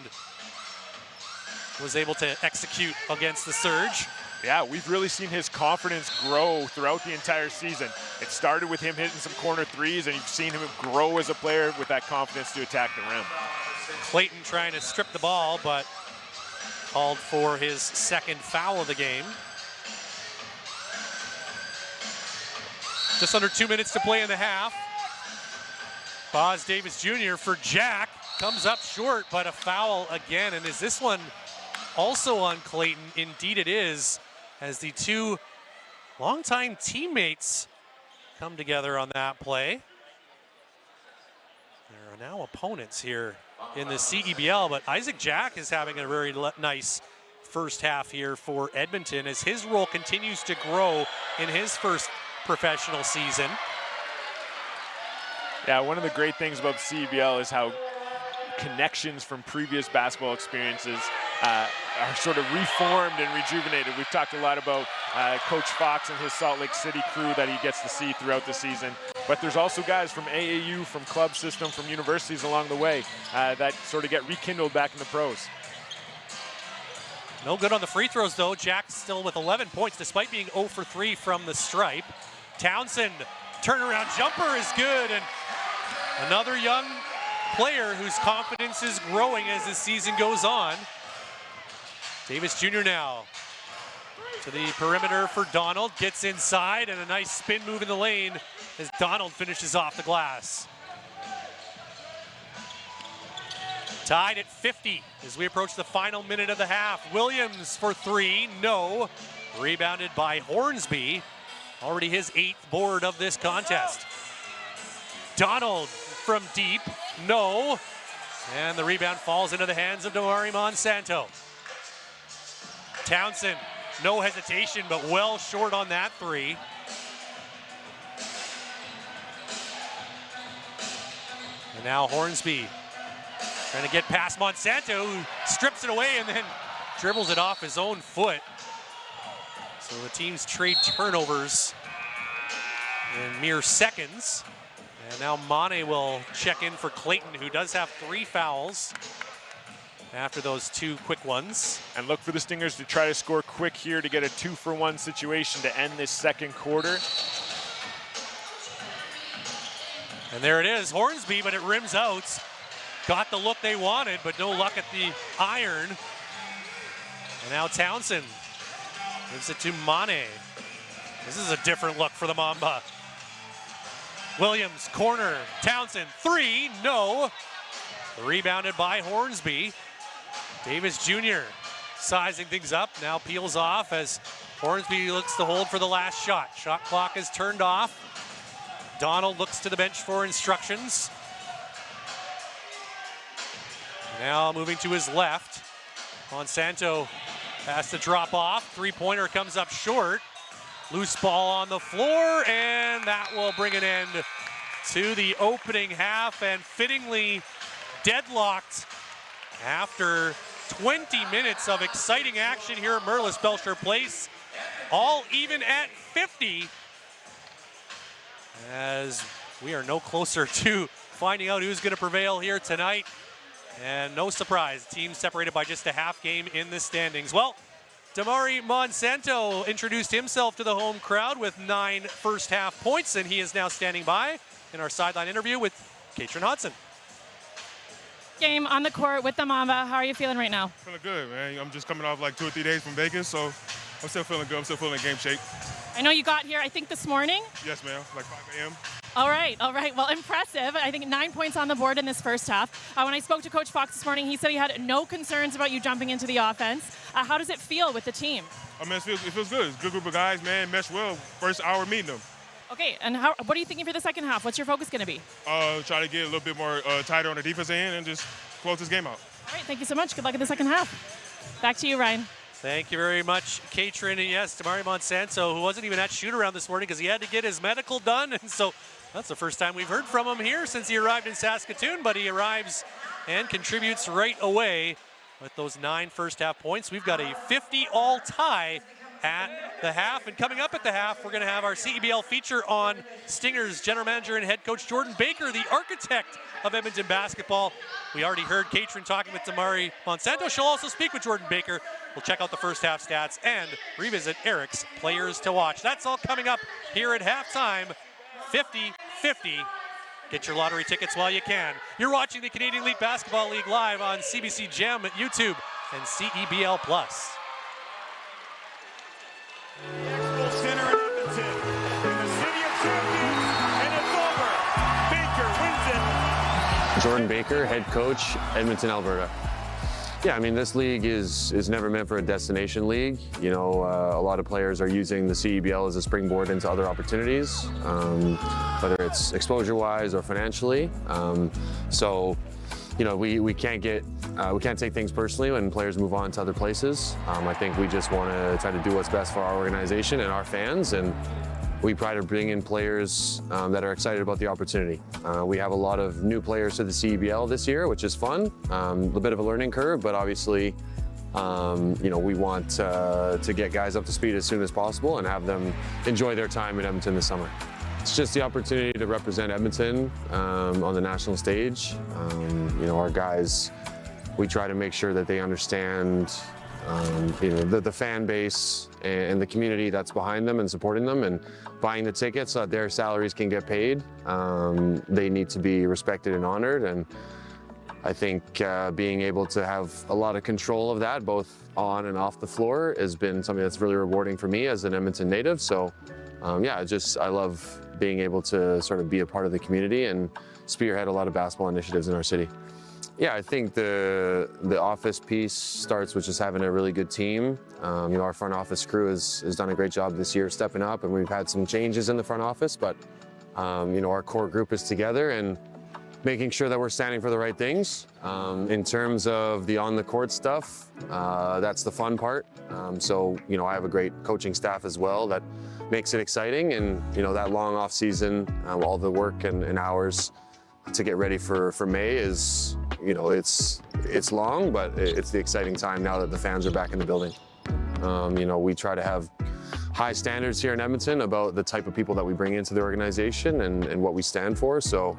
was able to execute against the Surge. Yeah, we've really seen his confidence grow throughout the entire season. It started with him hitting some corner threes, and you've seen him grow as a player with that confidence to attack the rim. Clayton trying to strip the ball, but called for his second foul of the game. Just under 2 minutes to play in the half. Boz Davis Jr. for Jack comes up short, but a foul again. And is this one also on Clayton? Indeed it is, as the two longtime teammates come together on that play. There are now opponents here in the CEBL, but Isaac Jack is having a very nice first half here for Edmonton as his role continues to grow in his first professional season. Yeah, one of the great things about the CEBL is how connections from previous basketball experiences are sort of reformed and rejuvenated. We've talked a lot about Coach Fox and his Salt Lake City crew that he gets to see throughout the season. But there's also guys from AAU, from club system, from universities along the way that sort of get rekindled back in the pros. No good on the free throws, though. Jack still with 11 points despite being 0 for 3 from the stripe. Townsend, turnaround jumper is good, and another young player whose confidence is growing as the season goes on. Davis Jr. now to the perimeter for Donald, gets inside, and a nice spin move in the lane as Donald finishes off the glass. Tied at 50 as we approach the final minute of the half. Williams for 3, no. Rebounded by Hornsby, already his 8th board of this contest. Donald from deep, no. And the rebound falls into the hands of Damari Monsanto. Townsend, no hesitation, but well short on that 3. And now Hornsby trying to get past Monsanto, who strips it away and then dribbles it off his own foot. So the teams trade turnovers in mere seconds. And now Mane will check in for Clayton, who does have 3 fouls after those 2 quick ones. And look for the Stingers to try to score quick here to get a 2-for-1 situation to end this second quarter. And there it is, Hornsby, but it rims out. Got the look they wanted, but no luck at the iron. And now Townsend gives it to Mane. This is a different look for the Mamba. Williams, corner, Townsend, 3, no. Rebounded by Hornsby. Davis Jr. sizing things up, now peels off as Hornsby looks to hold for the last shot. Shot clock is turned off. Donald looks to the bench for instructions. Now moving to his left. Monsanto Has to drop off. Three-pointer comes up short. Loose ball on the floor, and that will bring an end to the opening half, and fittingly deadlocked after 20 minutes of exciting action here at Merlis Belcher Place. All even at 50, as we are no closer to finding out who's going to prevail here tonight. And no surprise, teams separated by just a half game in the standings. Well, Damari Monsanto introduced himself to the home crowd with 9 first half points, and he is now standing by in our sideline interview with Katrin Hodson. Game on the court with the Mamba. How are you feeling right now? Feeling good, man. I'm just coming off like 2 or 3 days from Vegas, so I'm still feeling good. I'm still feeling in game shape. I know you got here, I think, this morning. Yes, ma'am, like 5 a.m. All right. Well, impressive. I think 9 points on the board in this first half. When I spoke to Coach Fox this morning, he said he had no concerns about you jumping into the offense. How does it feel with the team? I mean, it feels good. It's a good group of guys, man. Mesh well. First hour meeting them. Okay, and what are you thinking for the second half? What's your focus going to be? Try to get a little bit more tighter on the defense end and just close this game out. All right, thank you so much. Good luck in the second half. Back to you, Ryan. Thank you very much, Katrin. And yes, Damari Monsanto, who wasn't even at shoot-around this morning because he had to get his medical done. And so that's the first time we've heard from him here since he arrived in Saskatoon, but he arrives and contributes right away with those 9 first half points. We've got a 50-all tie at the half, and coming up at the half, we're going to have our CEBL feature on Stingers general manager and head coach Jordan Baker, the architect of Edmonton basketball. We already heard Katrin talking with Damari Monsanto. She'll also speak with Jordan Baker. We'll check out the first half stats and revisit Eric's players to watch. That's all coming up here at halftime. 50-50. Get your lottery tickets while you can. You're watching the Canadian Elite Basketball League live on CBC Gem, YouTube, and CEBL Plus. Center in Edmonton, in the city of champions, and it's over. Baker wins it. Jordan Baker, head coach, Edmonton, Alberta. Yeah, I mean, this league is never meant for a destination league. You know, a lot of players are using the CEBL as a springboard into other opportunities, whether it's exposure-wise or financially. So, you know, we can't take things personally when players move on to other places. I think we just want to try to do what's best for our organization and our fans, and we try to bring in players that are excited about the opportunity. We have a lot of new players to the CEBL this year, which is fun. A little bit of a learning curve, but obviously, you know, we want to get guys up to speed as soon as possible and have them enjoy their time in Edmonton this summer. It's just the opportunity to represent Edmonton on the national stage. You know, our guys, we try to make sure that they understand you know, the fan base and the community that's behind them and supporting them and buying the tickets so that their salaries can get paid. They need to be respected and honored, and I think being able to have a lot of control of that, both on and off the floor, has been something that's really rewarding for me as an Edmonton native. So yeah, I love being able to sort of be a part of the community and spearhead a lot of basketball initiatives in our city. Yeah, I think the office piece starts with just having a really good team. You know, our front office crew has done a great job this year stepping up, and we've had some changes in the front office, but you know, our core group is together and making sure that we're standing for the right things. In terms of the on-the-court stuff, that's the fun part. So, you know, I have a great coaching staff as well that makes it exciting, and, you know, that long off season, all the work and hours to get ready for May is, you know, it's long, but it's the exciting time now that the fans are back in the building. You know, we try to have high standards here in Edmonton about the type of people that we bring into the organization and what we stand for. So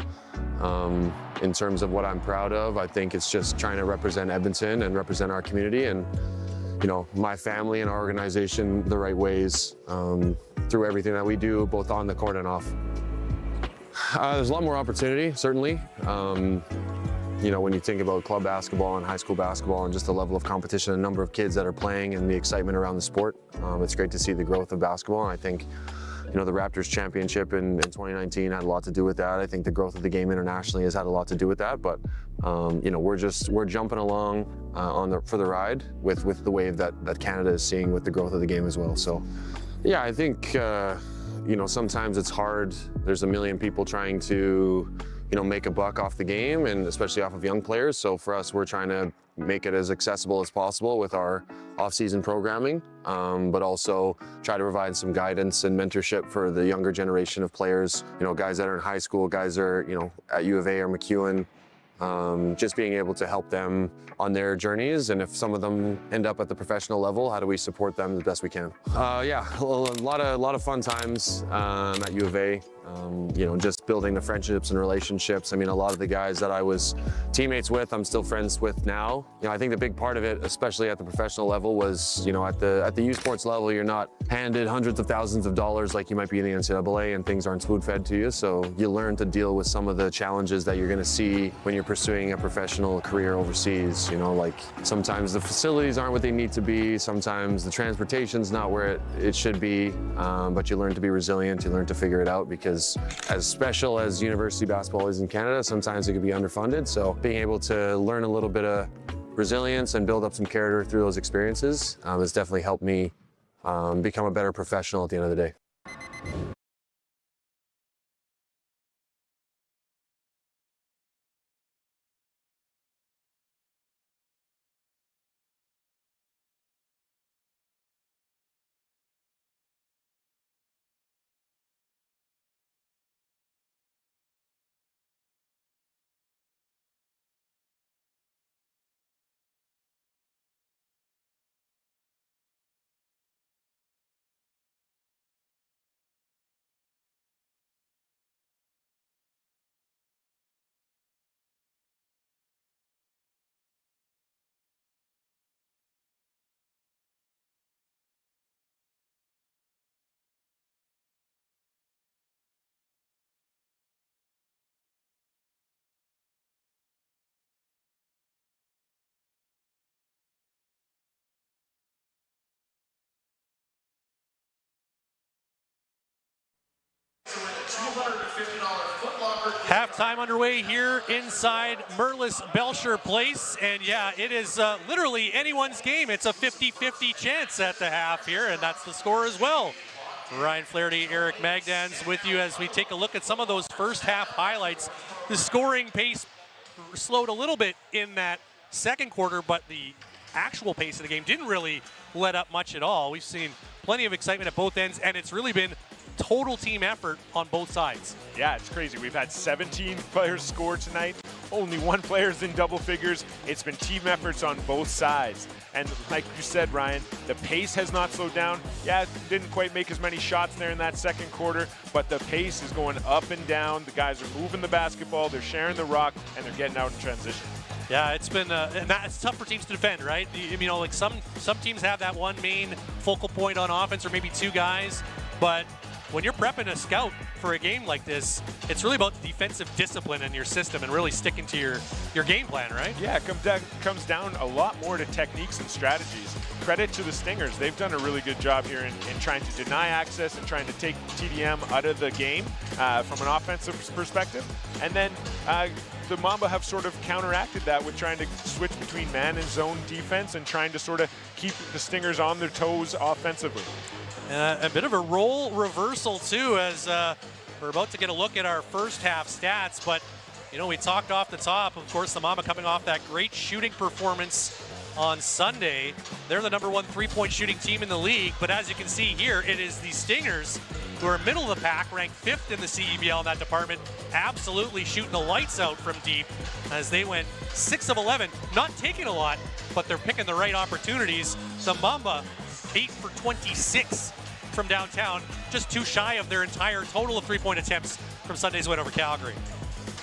in terms of what I'm proud of, I think it's just trying to represent Edmonton and represent our community and, you know, my family and our organization the right ways through everything that we do, both on the court and off. There's a lot more opportunity, certainly. You know, when you think about club basketball and high school basketball and just the level of competition, the number of kids that are playing and the excitement around the sport, it's great to see the growth of basketball. And I think, you know, the Raptors championship in 2019 had a lot to do with that. I think the growth of the game internationally has had a lot to do with that. But, you know, we're jumping along for the ride with the wave that Canada is seeing with the growth of the game as well. So, yeah, I think, you know, sometimes it's hard. There's a million people trying to make a buck off the game, and especially off of young players. So for us, we're trying to make it as accessible as possible with our off-season programming, but also try to provide some guidance and mentorship for the younger generation of players, guys that are in high school, guys that are, at U of A or McEwen, just being able to help them on their journeys. And if some of them end up at the professional level, how do we support them the best we can? Yeah, a lot of fun times at U of A. Just building the friendships and relationships. I mean, a lot of the guys that I was teammates with, I'm still friends with now. I think the big part of it, especially at the professional level, was, at the U Sports level, you're not handed hundreds of thousands of dollars like you might be in the NCAA, and things aren't spoon-fed to you. So you learn to deal with some of the challenges that you're going to see when you're pursuing a professional career overseas. Like sometimes the facilities aren't what they need to be, sometimes the transportation's not where it should be, but you learn to be resilient, you learn to figure it out, because as special as university basketball is in Canada, sometimes it can be underfunded. So being able to learn a little bit of resilience and build up some character through those experiences has definitely helped me become a better professional at the end of the day. Halftime underway here inside Merlis Belcher Place, and yeah, it is literally anyone's game. It's a 50-50 chance at the half here, and that's the score as well. Ryan Flaherty, Eric Magdans with you as we take a look at some of those first half highlights. The scoring pace slowed a little bit in that second quarter, but the actual pace of the game didn't really let up much at all. We've seen plenty of excitement at both ends, and it's really been total team effort on both sides. Yeah, it's crazy. We've had 17 players score tonight. Only one player's in double figures. It's been team efforts on both sides. And like you said, Ryan, the pace has not slowed down. Yeah, didn't quite make as many shots there in that second quarter, but the pace is going up and down. The guys are moving the basketball, they're sharing the rock, and they're getting out in transition. Yeah, it's been and that's tough for teams to defend, right? Like some teams have that one main focal point on offense, or maybe two guys, but when you're prepping a scout for a game like this, it's really about defensive discipline in your system and really sticking to your game plan, right? Yeah, it comes down a lot more to techniques and strategies. Credit to the Stingers. They've done a really good job here in trying to deny access and trying to take TDM out of the game from an offensive perspective. And then the Mamba have sort of counteracted that with trying to switch between man and zone defense and trying to sort of keep the Stingers on their toes offensively. A bit of a role reversal too, as we're about to get a look at our first half stats, but we talked off the top, of course, the Mamba coming off that great shooting performance on Sunday. They're the #1 3-point shooting team in the league, but as you can see here, it is the Stingers who are middle of the pack, ranked 5th in the CEBL in that department, absolutely shooting the lights out from deep as they went 6 of 11, not taking a lot, but they're picking the right opportunities. The Mamba 8 for 26 from downtown, just too shy of their entire total of 3-point attempts from Sunday's win over Calgary.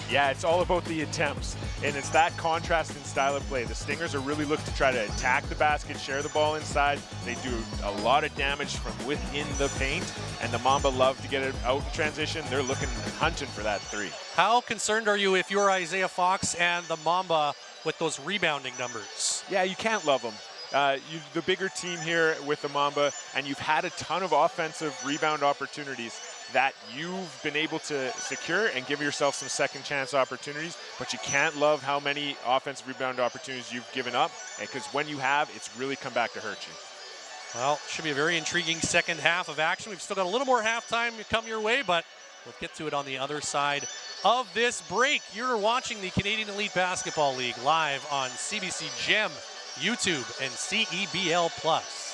Yeah, it's all about the attempts, and it's that contrast in style of play. The Stingers are really looking to try to attack the basket, share the ball inside. They do a lot of damage from within the paint, and the Mamba love to get it out in transition. They're looking, hunting for that three. How concerned are you if you're Isaiah Fox and the Mamba with those rebounding numbers? Yeah, you can't love them. The bigger team here with the Mamba, and you've had a ton of offensive rebound opportunities that you've been able to secure and give yourself some second chance opportunities, but you can't love how many offensive rebound opportunities you've given up, because when you have, it's really come back to hurt you. Well, should be a very intriguing second half of action. We've still got a little more halftime to come your way, but we'll get to it on the other side of this break. You're watching the Canadian Elite Basketball League live on CBC Gem, YouTube, and CEBL Plus.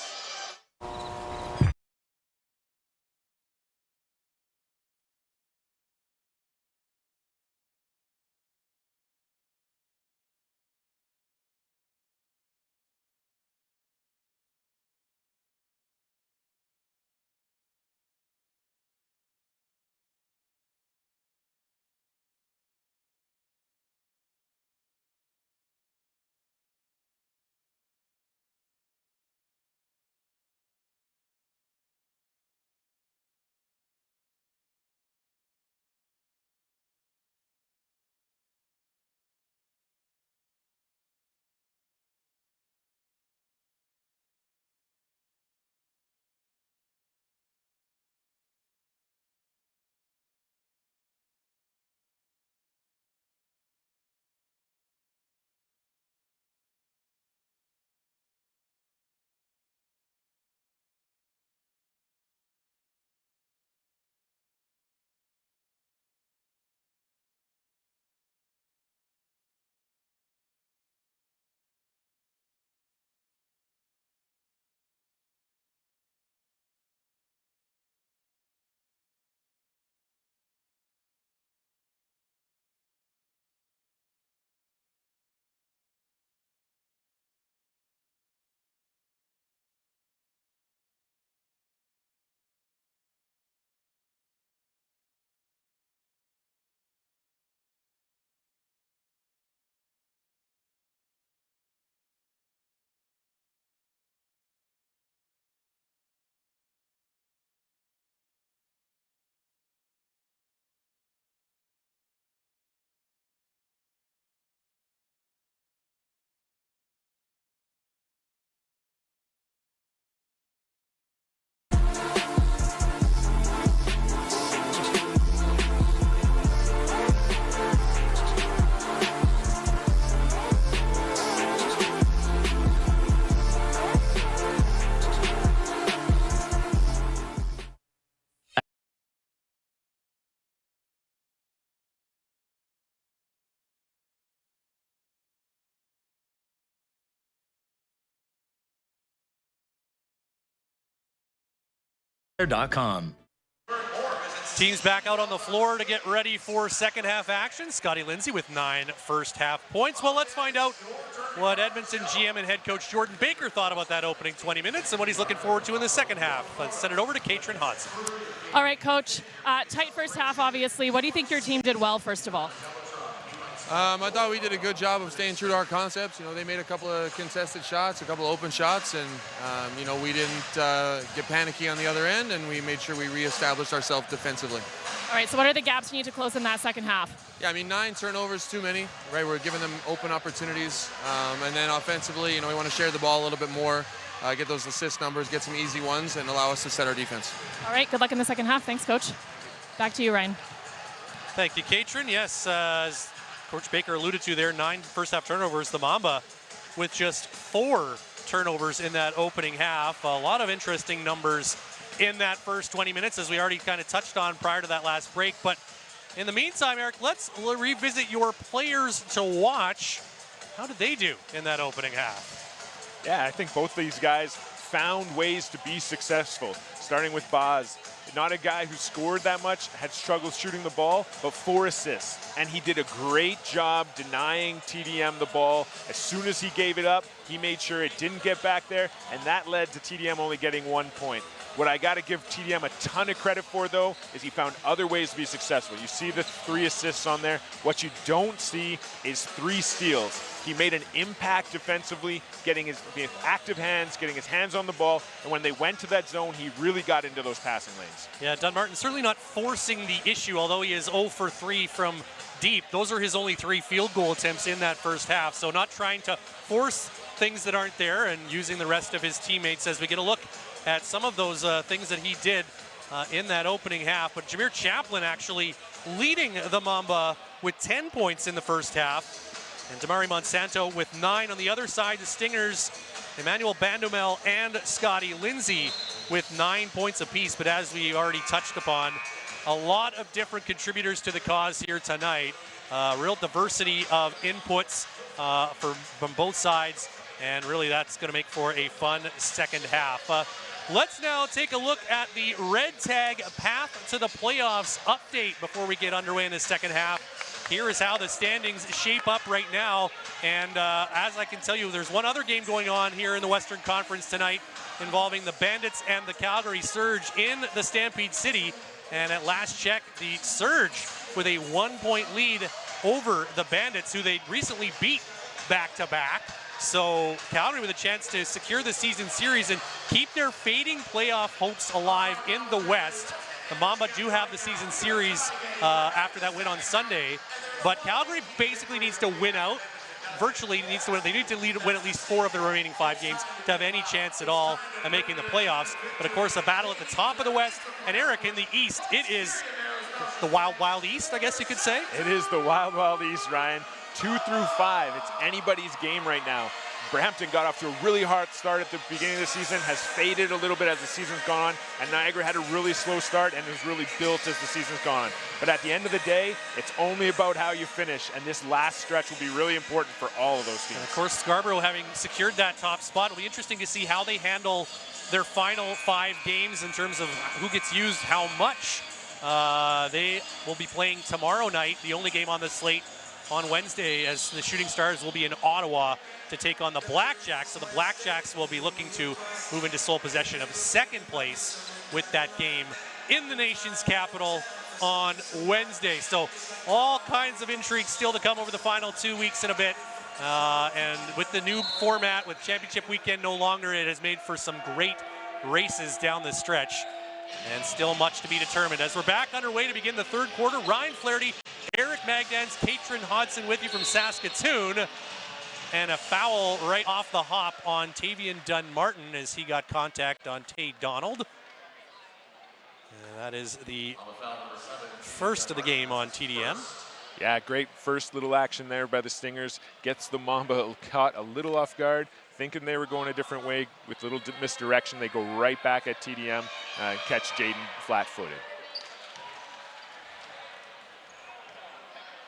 .com. Teams back out on the floor to get ready for second half action. Scotty Lindsay with 9 first half points. Well, let's find out what Edmonton GM and head coach Jordan Baker thought about that opening 20 minutes and what he's looking forward to in the second half. Let's send it over to Katrin Hodson. All right, Coach. Tight first half, obviously. What do you think your team did well, first of all? I thought we did a good job of staying true to our concepts. You know, they made a couple of contested shots, a couple of open shots, and, you know, we didn't get panicky on the other end, and we made sure we reestablished ourselves defensively. All right, so what are the gaps you need to close in that second half? Yeah, I mean, 9 turnovers, too many, right? We're giving them open opportunities. And then offensively, you know, we want to share the ball a little bit more, get those assist numbers, get some easy ones, and allow us to set our defense. All right, good luck in the second half. Thanks, Coach. Back to you, Ryan. Thank you, Katrin. Yes, as Coach Baker alluded to there, 9 first half turnovers. The Mamba with just 4 turnovers in that opening half. A lot of interesting numbers in that first 20 minutes, as we already kind of touched on prior to that last break. But in the meantime, Eric, let's revisit your players to watch. How did they do in that opening half? Yeah, I think both these guys found ways to be successful, starting with Boz. Not a guy who scored that much, had struggles shooting the ball, but 4 assists. And he did a great job denying TDM the ball. As soon as he gave it up, he made sure it didn't get back there, and that led to TDM only getting 1 point. What I got to give TDM a ton of credit for, though, is he found other ways to be successful. You see the 3 assists on there. What you don't see is 3 steals. He made an impact defensively, getting his active hands, getting his hands on the ball, and when they went to that zone, he really got into those passing lanes. Yeah, Dunmartin certainly not forcing the issue, although he is 0 for 3 from deep. Those are his only 3 field goal attempts in that first half, so not trying to force things that aren't there and using the rest of his teammates as we get a look at some of those things that he did in that opening half. But Jameer Chaplin actually leading the Mamba with 10 points in the first half. And Damari Monsanto with 9 on the other side. The Stingers, Emmanuel Bandomel and Scotty Lindsay with 9 points apiece. But as we already touched upon, a lot of different contributors to the cause here tonight. Real diversity of inputs from both sides, and really that's going to make for a fun second half. Let's now take a look at the red tag path to the playoffs update before we get underway in the second half. Here is how the standings shape up right now, and as I can tell you, there's one other game going on here in the Western Conference tonight involving the Bandits and the Calgary Surge in the Stampede City, and at last check, the Surge with a 1-point lead over the Bandits, who they recently beat back-to-back. So Calgary with a chance to secure the season series and keep their fading playoff hopes alive in the West. The Mamba do have the season series after that win on Sunday, but Calgary basically needs to win out. Virtually needs to win. They need to win at least 4 of the remaining 5 games to have any chance at all of making the playoffs. But of course, a battle at the top of the West, and Eric, in the East, it is the wild, wild East, I guess you could say. It is the wild, wild East, Ryan. 2 through 5, it's anybody's game right now. Brampton got off to a really hard start at the beginning of the season, has faded a little bit as the season's gone on, and Niagara had a really slow start and has really built as the season's gone on. But at the end of the day, it's only about how you finish, and this last stretch will be really important for all of those teams. And of course, Scarborough having secured that top spot, it'll be interesting to see how they handle their final 5 games in terms of who gets used how much. They will be playing tomorrow night, the only game on the slate on Wednesday, as the Shooting Stars will be in Ottawa to take on the Blackjacks. So the Blackjacks will be looking to move into sole possession of second place with that game in the nation's capital on Wednesday. So all kinds of intrigue still to come over the final 2 weeks and a bit. And with the new format, with championship weekend no longer, it has made for some great races down the stretch. And still much to be determined. As we're back underway to begin the third quarter, Ryan Flaherty, Eric Magdans, Katrin Hodson with you from Saskatoon. And a foul right off the hop on Tavian Dunn-Martin as he got contact on Tay Donald. And that is the first of the game on TDM. Yeah, great first little action there by the Stingers. Gets the Mamba caught a little off guard, thinking they were going a different way. With little misdirection, they go right back at TDM and catch Jaden flat-footed.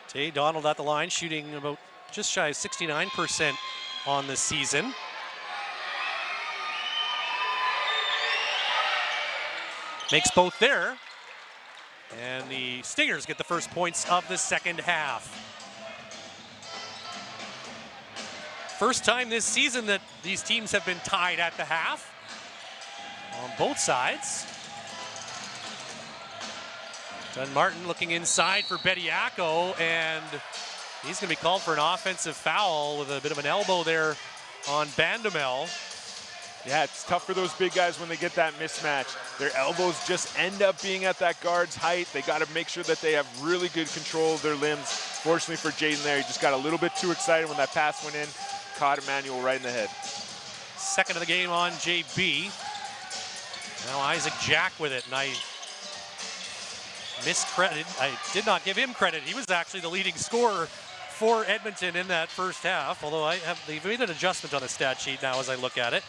Tay Donald at the line, shooting about just shy of 69% on the season. Makes both there. And the Stingers get the first points of the second half. First time this season that these teams have been tied at the half on both sides. Dunn-Martin looking inside for Bediako, and he's going to be called for an offensive foul with a bit of an elbow there on Bandamel. Yeah, it's tough for those big guys when they get that mismatch. Their elbows just end up being at that guard's height. They got to make sure that they have really good control of their limbs. Fortunately for Jaden there, he just got a little bit too excited when that pass went in. Caught Emmanuel right in the head. Second of the game on JB. Now Isaac Jack with it, and I did not give him credit. He was actually the leading scorer for Edmonton in that first half, although they've made an adjustment on the stat sheet now as I look at it.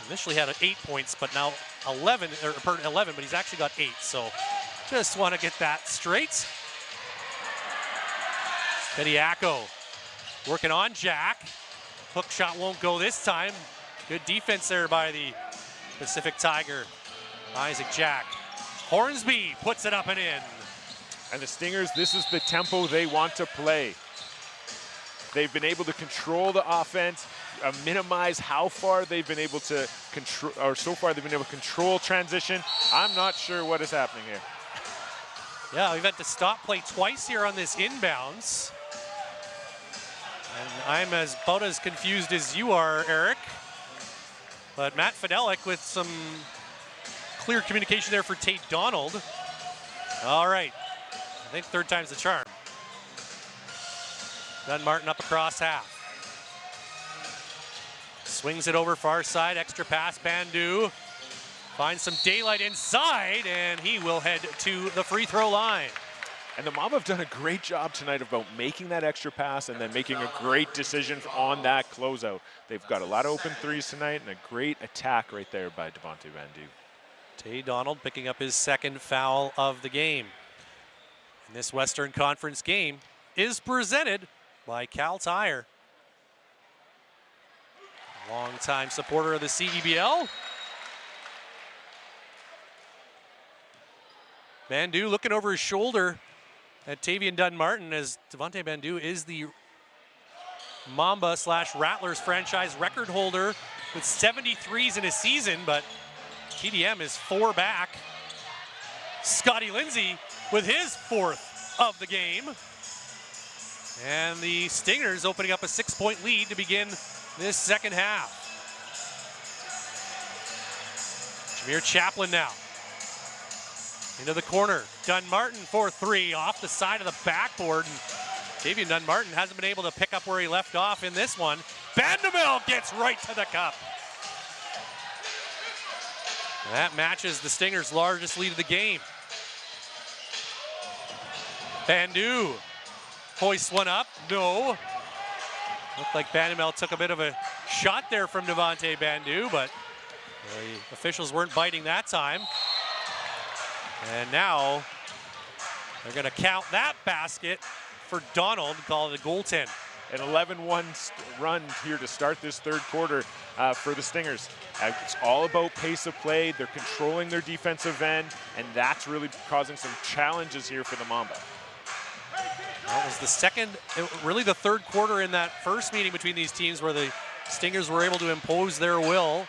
Initially had 8 points, but now 11, but he's actually got 8, so just want to get that straight. Bediako working on Jack. Hook shot won't go this time. Good defense there by the Pacific Tiger. Isaac Jack. Hornsby puts it up and in. And the Stingers, this is the tempo they want to play. They've been able to control the offense, minimize how far they've been able to control, or so far they've been able to control transition. I'm not sure what is happening here. Yeah, we've had to stop play twice here on this inbounds. And I'm about as confused as you are, Eric. But Matt Fidelik with some clear communication there for Tate Donald. All right, I think third time's the charm. Dunn-Martin up across half. Swings it over far side, extra pass, Bandu. Finds some daylight inside, and he will head to the free throw line. And the Mamba have done a great job tonight about making that extra pass and then making a great decision on that closeout. They've got a lot of open threes tonight and a great attack right there by Devontae Bandu. Tay Donald picking up his second foul of the game. And this Western Conference game is presented by Cal Tire. Longtime supporter of the CEBL. Bandu looking over his shoulder at Tavian Dunn-Martin, as Devontae Bandu is the Mamba / Rattlers franchise record holder with 73s in a season, but TDM is 4 back. Scotty Lindsay with his 4th of the game. And the Stingers opening up a 6-point lead to begin this second half. Jameer Chaplin now. Into the corner. Dunn-Martin for 3 off the side of the backboard. And Tavian Dunn-Martin hasn't been able to pick up where he left off in this one. Bandemel gets right to the cup. That matches the Stingers' largest lead of the game. Bandu hoists one up. No. Looked like Bandemel took a bit of a shot there from Devontae Bandu, but the officials weren't biting that time. And now they're going to count that basket for Donald, call it a goaltend. An 11-1 run here to start this third quarter for the Stingers. It's all about pace of play. They're controlling their defensive end, and that's really causing some challenges here for the Mamba. That was the second, really the third quarter in that first meeting between these teams where the Stingers were able to impose their will.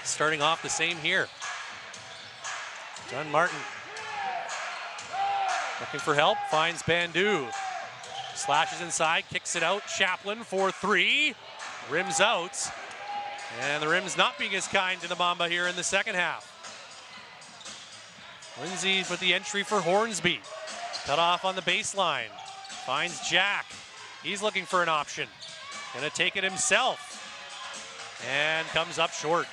Starting off the same here. Dunn-Martin looking for help, finds Bandu. Slashes inside, kicks it out. Chaplin for 3, rims out. And the rim's not being as kind to the Mamba here in the second half. Lindsay with the entry for Hornsby. Cut off on the baseline. Finds Jack. He's looking for an option. Gonna take it himself. And comes up short.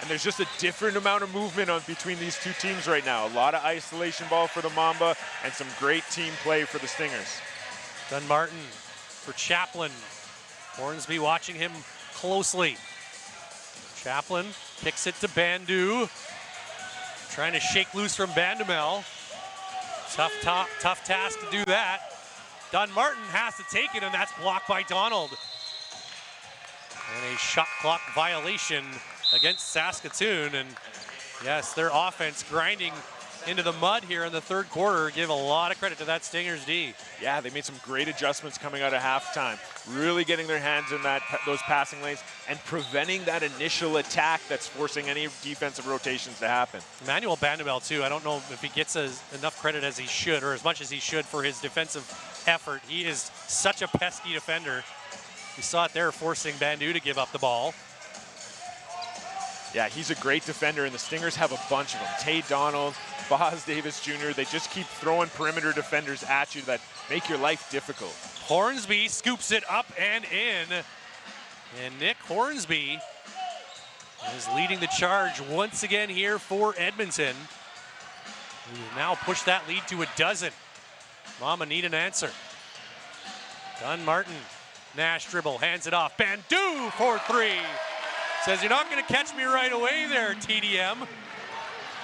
And there's just a different amount of movement between these two teams right now. A lot of isolation ball for the Mamba and some great team play for the Stingers. Dunn-Martin for Chaplin. Hornsby watching him closely. Chaplin kicks it to Bandu. Trying to shake loose from Bandemel. Tough task to do that. Dunn-Martin has to take it, and that's blocked by Donald. And a shot clock violation against Saskatoon. And yes, their offense grinding into the mud here in the third quarter. Give a lot of credit to that Stingers D. Yeah, they made some great adjustments coming out of halftime. Really getting their hands in those passing lanes and preventing that initial attack that's forcing any defensive rotations to happen. Emmanuel Bandemel too, I don't know if he gets enough credit as he should, or as much as he should, for his defensive effort. He is such a pesky defender. You saw it there, forcing Bandu to give up the ball. Yeah, he's a great defender, and the Stingers have a bunch of them. Tay Donald, Boz Davis Jr., they just keep throwing perimeter defenders at you that make your life difficult. Hornsby scoops it up and in. And Nick Hornsby is leading the charge once again here for Edmonton, who now push that lead to a dozen. Mamba need an answer. Dunn-Martin, Nash dribble, hands it off. Bandu for 3. Says, you're not going to catch me right away there, TDM.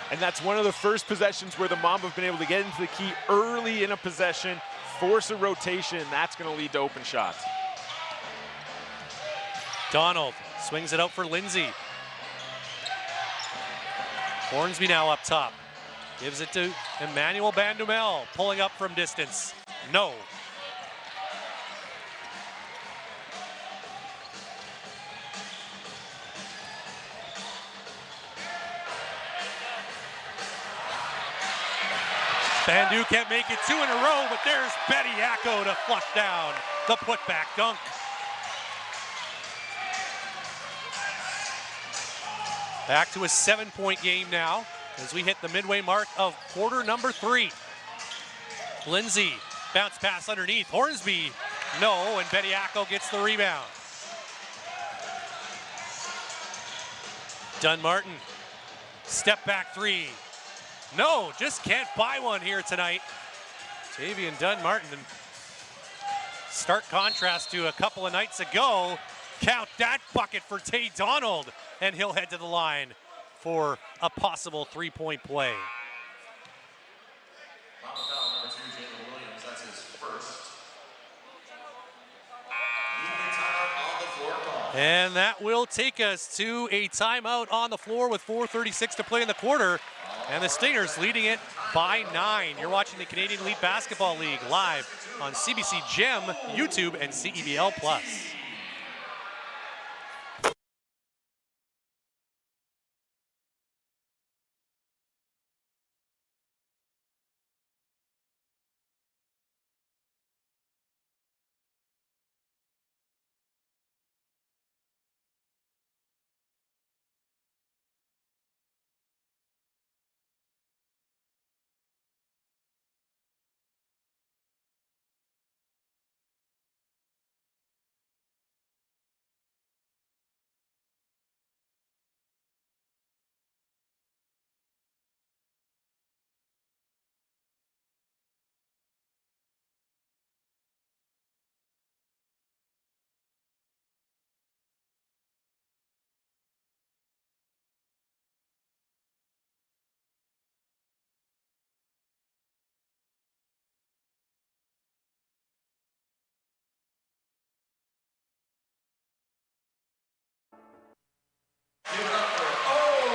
And that's one of the first possessions where the Mamba have been able to get into the key early in a possession, force a rotation, and that's going to lead to open shots. Donald swings it out for Lindsay. Hornsby now up top. Gives it to Emmanuel Bandemel, pulling up from distance. No. Bandu can't make it 2 in a row, but there's Betty Yacko to flush down the putback dunk. Back to a 7-point game now as we hit the midway mark of quarter number 3. Lindsay, bounce pass underneath. Hornsby, no, and Betty Yacko gets the rebound. Dunn-Martin, step back 3. No, just can't buy one here tonight. Tavian Dunn-Martin, in stark contrast to a couple of nights ago. Count that bucket for Tay Donald, and he'll head to the line for a possible three-point play. Number 2, Jalen Williams, that's his first. And that will take us to a timeout on the floor with 4:36 to play in the quarter. And the Stingers leading it by 9. You're watching the Canadian Elite Basketball League live on CBC Gem, YouTube, and CEBL Plus.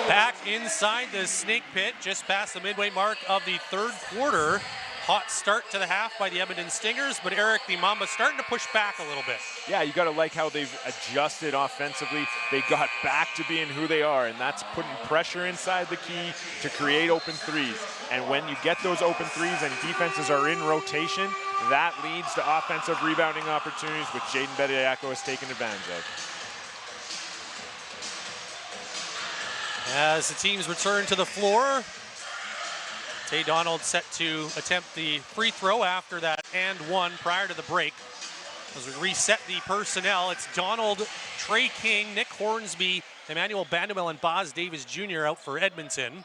Back inside the snake pit, just past the midway mark of the third quarter. Hot start to the half by the Edmonton Stingers, but Eric, the Mamba starting to push back a little bit. Yeah, you got to like how they've adjusted offensively. They got back to being who they are, and that's putting pressure inside the key to create open threes. And when you get those open threes and defenses are in rotation, that leads to offensive rebounding opportunities, which Jaden Bediako has taken advantage of. As the teams return to the floor, Tay Donald set to attempt the free throw after that and one prior to the break. As we reset the personnel, it's Donald, Trey King, Nick Hornsby, Emmanuel Bandewell, and Boz Davis Jr. out for Edmonton.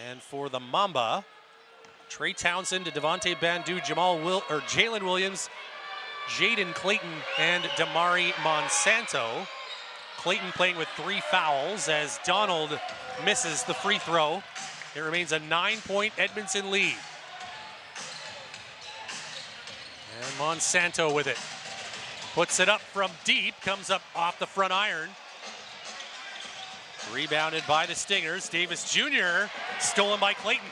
And for the Mamba, Trey Townsend to Devontae Bandu, Jalen Williams, Jaden Clayton, and Damari Monsanto. Clayton playing with 3 fouls as Donald misses the free throw. It remains a 9-point Edmonton lead. And Monsanto with it. Puts it up from deep, comes up off the front iron. Rebounded by the Stingers. Davis Jr. stolen by Clayton.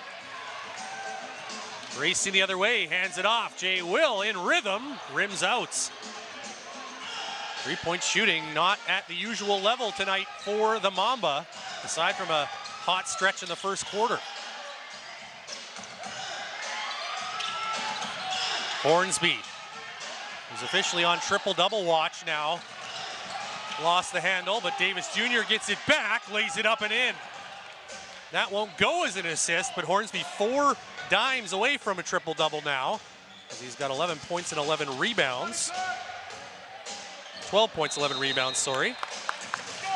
Racing the other way, hands it off. Jay Will in rhythm, rims out. 3-point shooting not at the usual level tonight for the Mamba, aside from a hot stretch in the first quarter. Hornsby, who's officially on triple-double watch now. Lost the handle, but Davis Jr. gets it back, lays it up and in. That won't go as an assist, but Hornsby 4 dimes away from a triple-double now, as he's got 11 points and 11 rebounds. 12 points, 11 rebounds, sorry.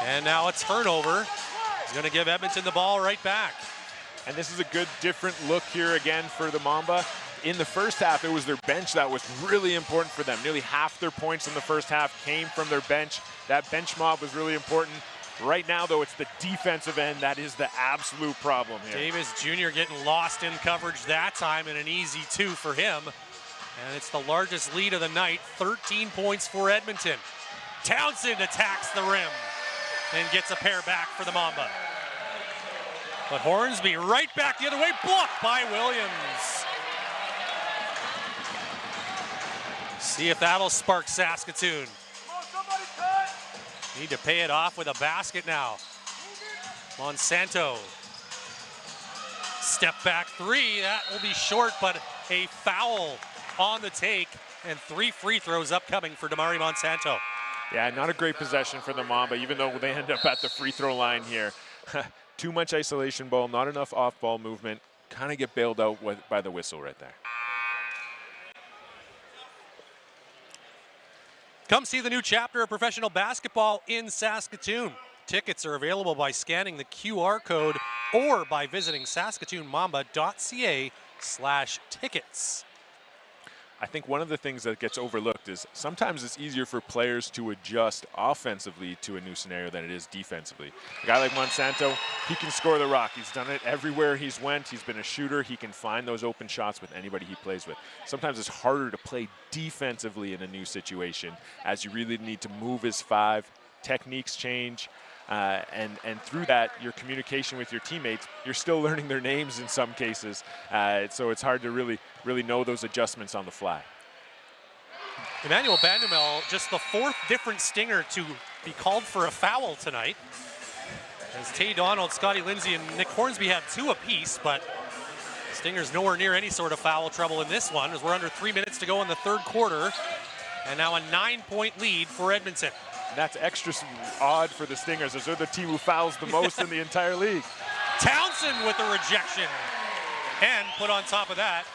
And now a turnover. He's going to give Edmonton the ball right back. And this is a good, different look here again for the Mamba. In the first half, it was their bench that was really important for them. Nearly half their points in the first half came from their bench. That bench mob was really important. Right now, though, it's the defensive end that is the absolute problem here. Davis Jr. getting lost in coverage that time, and an easy 2 for him. And it's the largest lead of the night, 13 points for Edmonton. Townsend attacks the rim and gets a pair back for the Mamba. But Hornsby right back the other way, blocked by Williams. See if that'll spark Saskatoon. Need to pay it off with a basket now. Monsanto. Step back 3, that will be short, but a foul on the take, and 3 free throws upcoming for Damari Monsanto. Yeah, not a great possession for the Mamba, even though they end up at the free throw line here. Too much isolation ball, not enough off-ball movement. Kind of get bailed out by the whistle right there. Come see the new chapter of professional basketball in Saskatoon. Tickets are available by scanning the QR code or by visiting saskatoonmamba.ca/tickets. I think one of the things that gets overlooked is sometimes it's easier for players to adjust offensively to a new scenario than it is defensively. A guy like Monsanto, he can score the rock. He's done it everywhere he's went. He's been a shooter. He can find those open shots with anybody he plays with. Sometimes it's harder to play defensively in a new situation as you really need to move as five. Techniques change. And through that, your communication with your teammates, you're still learning their names in some cases. So it's hard to really know those adjustments on the fly. Emmanuel Bandumel, just the fourth different Stinger to be called for a foul tonight. As Tay Donald, Scotty Lindsay, and Nick Hornsby have 2 apiece, but Stinger's nowhere near any sort of foul trouble in this one, as we're under 3 minutes to go in the third quarter. And now a 9-point lead for Edmonton. And that's extra odd for the Stingers, as they're the team who fouls the most in the entire league. Townsend with a rejection. And put on top of that,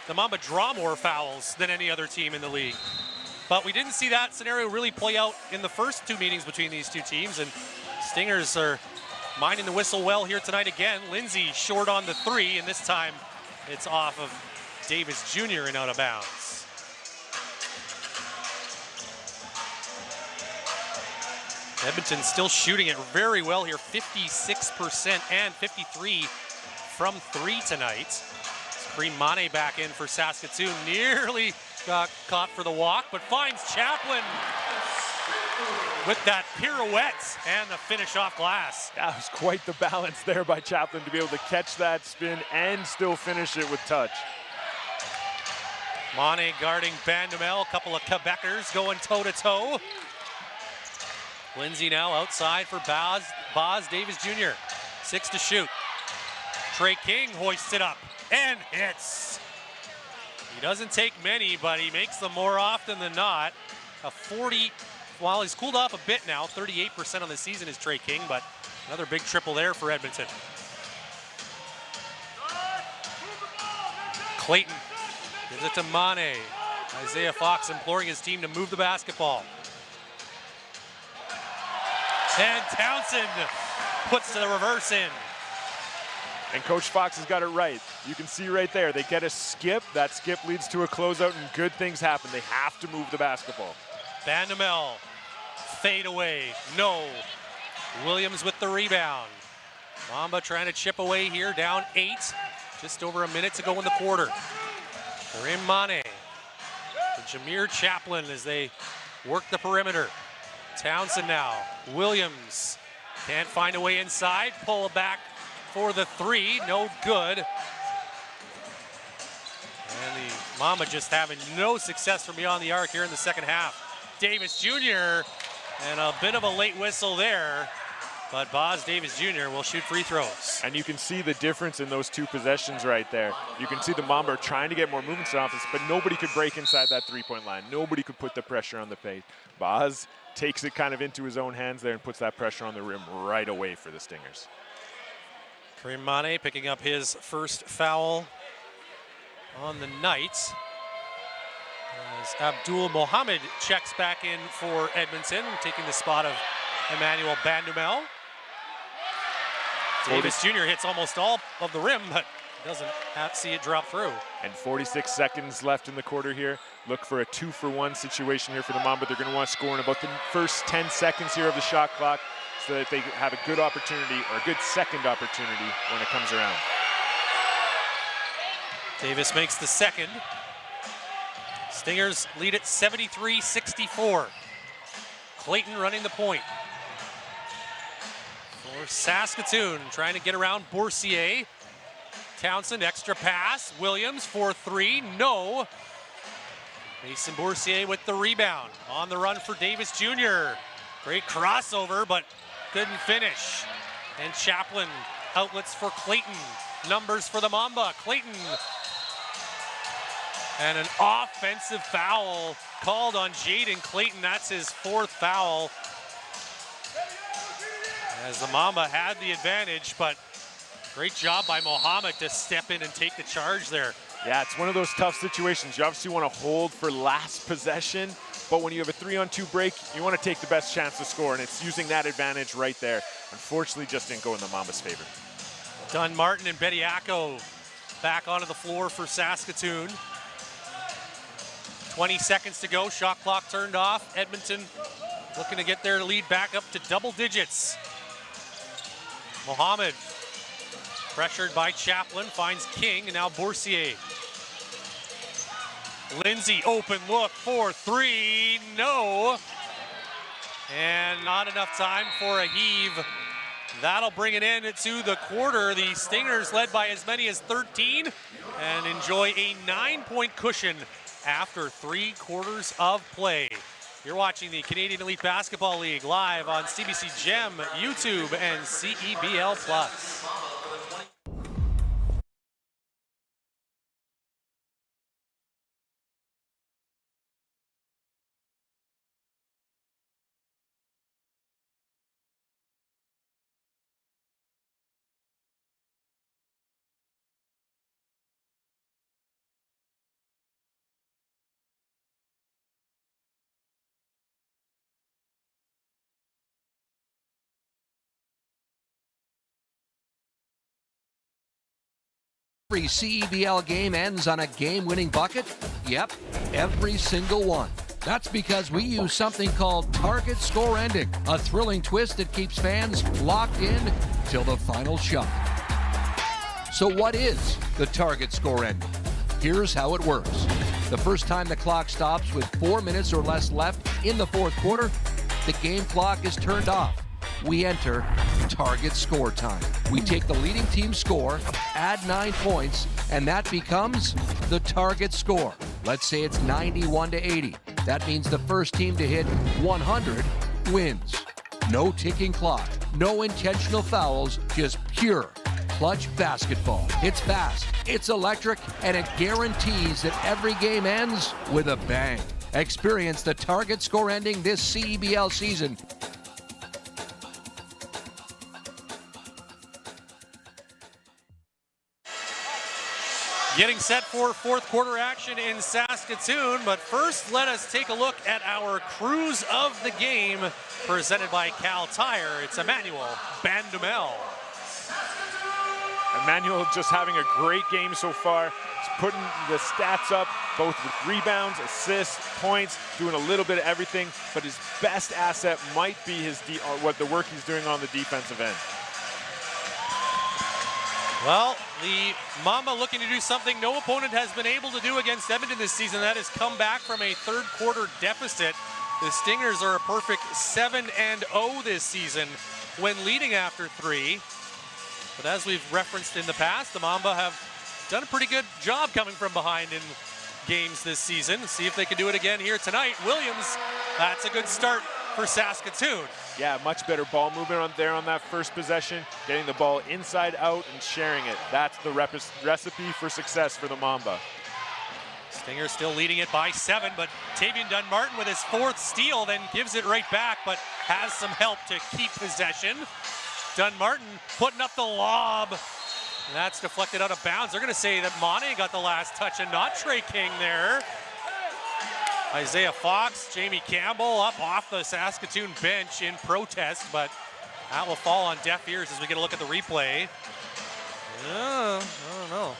the Mamba draw more fouls than any other team in the league. But we didn't see that scenario really play out in the first 2 meetings between these two teams, and Stingers are minding the whistle well here tonight again. Lindsay short on the 3, and this time it's off of Davis Jr. and out of bounds. Edmonton still shooting it very well here, 56% and 53 from 3 tonight. Kareem Mane back in for Saskatoon, nearly got caught for the walk, but finds Chaplin with that pirouette and the finish off glass. That was quite the balance there by Chaplin to be able to catch that spin and still finish it with touch. Mane guarding Bandumel, a couple of Quebecers going toe-to-toe. Lindsay now outside for Boz Davis Jr. 6 to shoot. Trey King hoists it up and hits. He doesn't take many, but he makes them more often than not. A 40, while he's cooled off a bit now, 38% on the season is Trey King, but another big triple there for Edmonton. Clayton gives it to Mane. Isaiah Fox imploring his team to move the basketball. And Townsend puts the reverse in. And Coach Fox has got it right. You can see right there, they get a skip. That skip leads to a closeout, and good things happen. They have to move the basketball. Bandumel, fade away, no. Williams with the rebound. Mamba trying to chip away here, down 8. Just over a minute to go in the quarter. Kareem Mane to Jameer Chaplin as they work the perimeter. Townsend now. Williams can't find a way inside. Pull back for the 3. No good. And the Mamba just having no success from beyond the arc here in the second half. Davis Jr. and a bit of a late whistle there. But Boz Davis Jr. will shoot free throws. And you can see the difference in those 2 possessions right there. You can see the Mamba are trying to get more movements in offense, but nobody could break inside that 3-point line. Nobody could put the pressure on the paint. Boz takes it kind of into his own hands there and puts that pressure on the rim right away for the Stingers. Kareem Mane picking up his first foul on the night. As Abdul Mohammed checks back in for Edmonton, taking the spot of Emmanuel Bandumel. Davis Jr. hits almost all of the rim, but doesn't see it drop through. And 46 seconds left in the quarter here. Look for a 2-for-1 situation here for the Mamba. They're going to want to score in about the first 10 seconds here of the shot clock so that they have a good opportunity, or a good second opportunity when it comes around. Davis makes the second. Stingers lead at 73-64. Clayton running the point. For Saskatoon, trying to get around Boursier. Townsend, extra pass. Williams for 3, no. Mason Boursier with the rebound. On the run for Davis Jr. Great crossover, but couldn't finish. And Chaplin, outlets for Clayton. Numbers for the Mamba. Clayton. And an offensive foul called on Jaden Clayton. That's his 4th foul. As the Mamba had the advantage, but great job by Mohammed to step in and take the charge there. Yeah, it's one of those tough situations. You obviously want to hold for last possession, but when you have a 3-on-2 break, you want to take the best chance to score, and it's using that advantage right there. Unfortunately, just didn't go in the Mamba's favor. Dunn Martin and Bediako back onto the floor for Saskatoon. 20 seconds to go, shot clock turned off. Edmonton looking to get their lead back up to double digits. Mohammed, pressured by Chaplin, finds King, and now Boursier. Lindsay, open look for three, no. And not enough time for a heave. That'll bring it in to the quarter. The Stingers led by as many as 13 and enjoy a 9-point cushion after 3 quarters of play. You're watching the Canadian Elite Basketball League live on CBC Gem, YouTube, and CEBL Plus. Every CEBL game ends on a game-winning bucket? Yep, every single one. That's because we use something called target score ending, a thrilling twist that keeps fans locked in till the final shot. So what is the target score ending? Here's how it works. The first time the clock stops with 4 minutes or less left in the fourth quarter, the game clock is turned off. We enter target score time. We take the leading team's score, add 9 points, and that becomes the target score. Let's say it's 91-80. That means the first team to hit 100 wins. No ticking clock, no intentional fouls, just pure clutch basketball. It's fast, it's electric, and it guarantees that every game ends with a bang. Experience the target score ending this CEBL season. Getting set for fourth quarter action in Saskatoon, but first let us take a look at our cruise of the game presented by Cal Tire. It's Emmanuel Bandumel. Emmanuel just having a great game so far. He's putting the stats up, both with rebounds, assists, points, doing a little bit of everything, but his best asset might be his the work he's doing on the defensive end. Well, the Mamba looking to do something no opponent has been able to do against Edmonton this season. That is come back from a third quarter deficit. The Stingers are a perfect 7-0 this season when leading after 3. But as we've referenced in the past, the Mamba have done a pretty good job coming from behind in games this season. See if they can do it again here tonight. Williams, that's a good start for Saskatoon. Yeah, much better ball movement on that first possession, getting the ball inside out and sharing it. That's the recipe for success for the Mamba. Stingers still leading it by 7, but Tavian Dunmartin with his 4th steal then gives it right back, but has some help to keep possession. Dunmartin putting up the lob. And that's deflected out of bounds. They're going to say that Monte got the last touch and not Trey King there. Isaiah Fox, Jamie Campbell up off the Saskatoon bench in protest, but that will fall on deaf ears as we get a look at the replay. I don't know.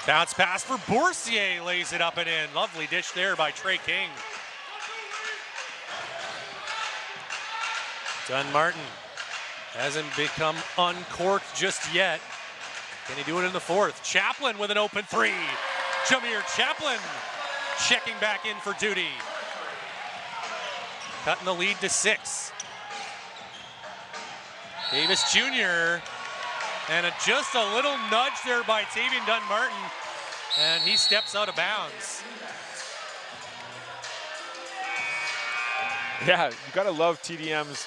Bounce pass for Boursier, lays it up and in. Lovely dish there by Trey King. Dunmartin hasn't become uncorked just yet. Can he do it in the fourth? Chaplin with an open 3. Jameer Chaplin checking back in for duty. Cutting the lead to 6. Davis Jr. And just a little nudge there by Tavian Dunmartin, and he steps out of bounds. Yeah, you gotta love TDM's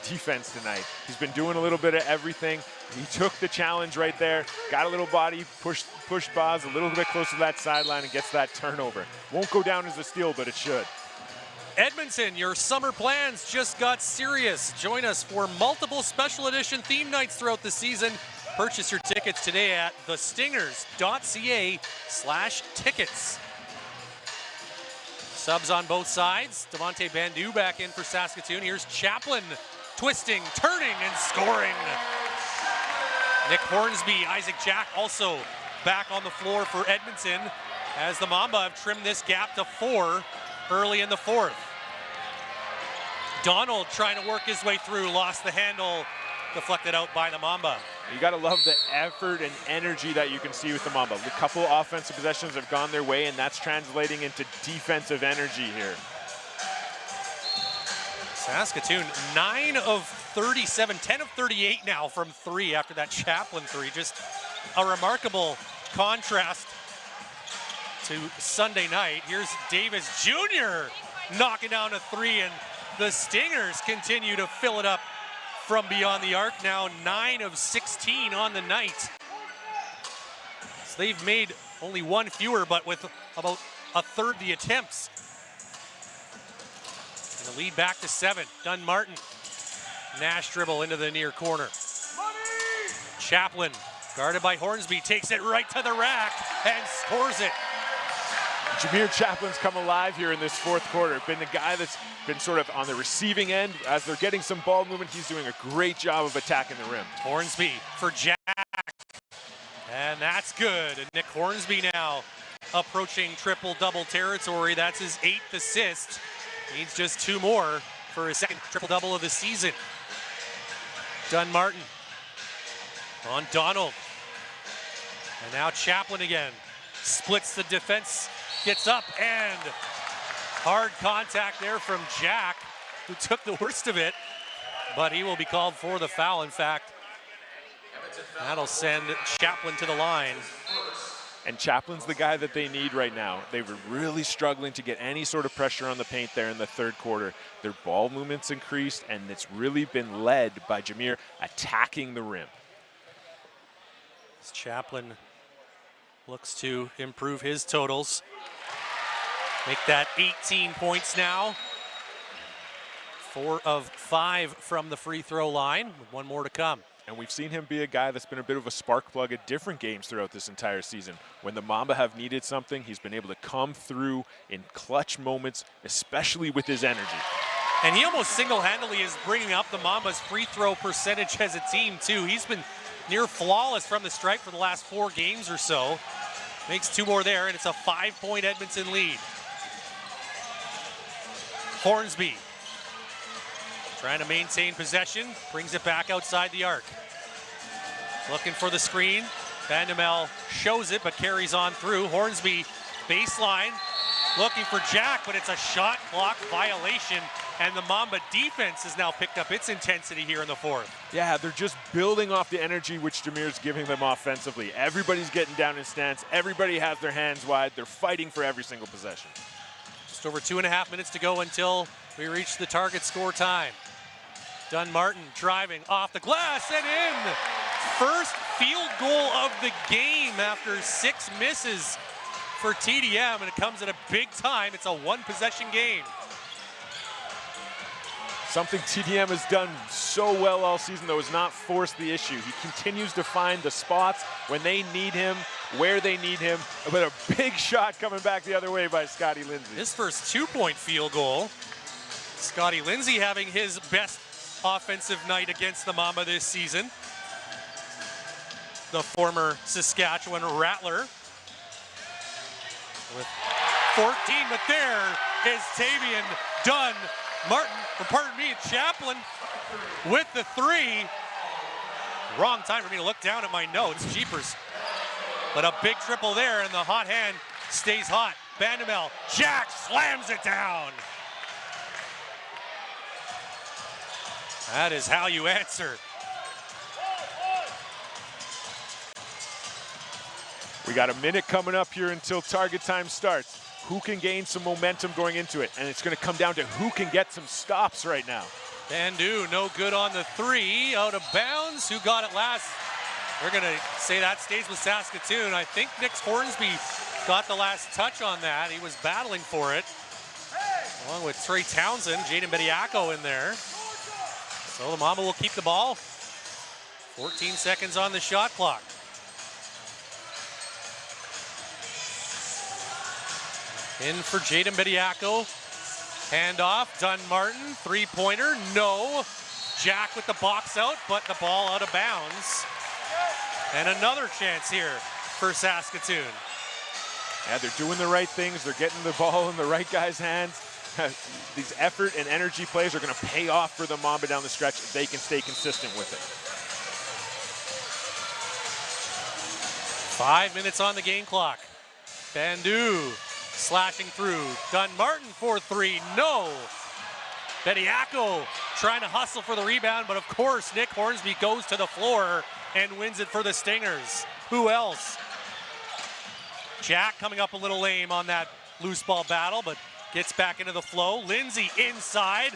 defense tonight. He's been doing a little bit of everything. He took the challenge right there, got a little body, pushed Boz a little bit closer to that sideline and gets that turnover. Won't go down as a steal, but it should. Edmonton, your summer plans just got serious. Join us for multiple special edition theme nights throughout the season. Purchase your tickets today at thestingers.ca/tickets. Subs on both sides. Devontae Bandu back in for Saskatoon. Here's Chaplin twisting, turning, and scoring. Nick Hornsby, Isaac Jack also back on the floor for Edmonton as the Mamba have trimmed this gap to 4 early in the fourth. Donald trying to work his way through, lost the handle, deflected out by the Mamba. You got to love the effort and energy that you can see with the Mamba. A couple offensive possessions have gone their way, and that's translating into defensive energy here. Saskatoon, 9 of 37, 10 of 38 now from 3 after that Chaplin 3. Just a remarkable contrast to Sunday night. Here's Davis Jr. knocking down a 3, and the Stingers continue to fill it up from beyond the arc, now 9 of 16 on the night. So they've made only 1 fewer, but with about a third the attempts. And the lead back to 7. Dunmartin. Nash dribble into the near corner. Chaplin, guarded by Hornsby, takes it right to the rack and scores it. Jameer Chaplin's come alive here in this fourth quarter. Been the guy that's been sort of on the receiving end. As they're getting some ball movement, he's doing a great job of attacking the rim. Hornsby for Jack. And that's good. And Nick Hornsby now approaching triple-double territory. That's his 8th assist. Needs just 2 more for his 2nd triple-double of the season. Dunmartin on Donald. And now Chaplin again. Splits the defense. Gets up, and hard contact there from Jack, who took the worst of it, but he will be called for the foul. In fact, that'll send Chaplin to the line. And Chaplin's the guy that they need right now. They were really struggling to get any sort of pressure on the paint there in the third quarter. Their ball movement's increased, and it's really been led by Jameer attacking the rim. As Chaplin looks to improve his totals. Make that 18 points now. 4 of 5 from the free throw line, with 1 more to come. And we've seen him be a guy that's been a bit of a spark plug at different games throughout this entire season. When the Mamba have needed something, he's been able to come through in clutch moments, especially with his energy. And he almost single-handedly is bringing up the Mamba's free throw percentage as a team, too. He's been near flawless from the stripe for the last 4 games or so. Makes 2 more there, and it's a 5-point Edmonton lead. Hornsby trying to maintain possession, brings it back outside the arc. Looking for the screen. Vandemel shows it, but carries on through. Hornsby baseline, looking for Jack, but it's a shot clock violation, and the Mamba defense has now picked up its intensity here in the fourth. Yeah, they're just building off the energy which Jameer's giving them offensively. Everybody's getting down in stance. Everybody has their hands wide. They're fighting for every single possession. Just over 2.5 minutes to go until we reach the target score time. Dunmartin driving off the glass and in. First field goal of the game after 6 misses for TDM, and it comes at a big time. It's a 1-possession game. Something TDM has done so well all season, though, is not force the issue. He continues to find the spots when they need him, where they need him, with a big shot coming back the other way by Scotty Lindsay. His first 2-point field goal. Scotty Lindsay having his best offensive night against the Mamba this season. The former Saskatchewan Rattler with 14, but there is Tavian Chaplin with the 3. Wrong time for me to look down at my notes, jeepers. But a big triple there, and the hot hand stays hot. Vandemel, Jack slams it down. That is how you answer. We got a minute coming up here until target time starts. Who can gain some momentum going into it? And it's going to come down to who can get some stops right now. Bandu, no good on the 3, out of bounds. Who got it last? We're going to say that stays with Saskatoon. I think Nick Hornsby got the last touch on that. He was battling for it, along with Trey Townsend, Jaden Bediako in there. So the Mamba will keep the ball. 14 seconds on the shot clock. In for Jaden Bediako. Handoff, Dunmartin, 3-pointer, no. Jack with the box out, but the ball out of bounds. And another chance here for Saskatoon. Yeah, they're doing the right things. They're getting the ball in the right guy's hands. These effort and energy plays are going to pay off for the Mamba down the stretch if they can stay consistent with it. 5 minutes on the game clock. Bandu slashing through. Dunmartin for three. No. Bediako trying to hustle for the rebound, but of course Nick Hornsby goes to the floor and wins it for the Stingers. Who else? Jack coming up a little lame on that loose ball battle, but gets back into the flow. Lindsay inside.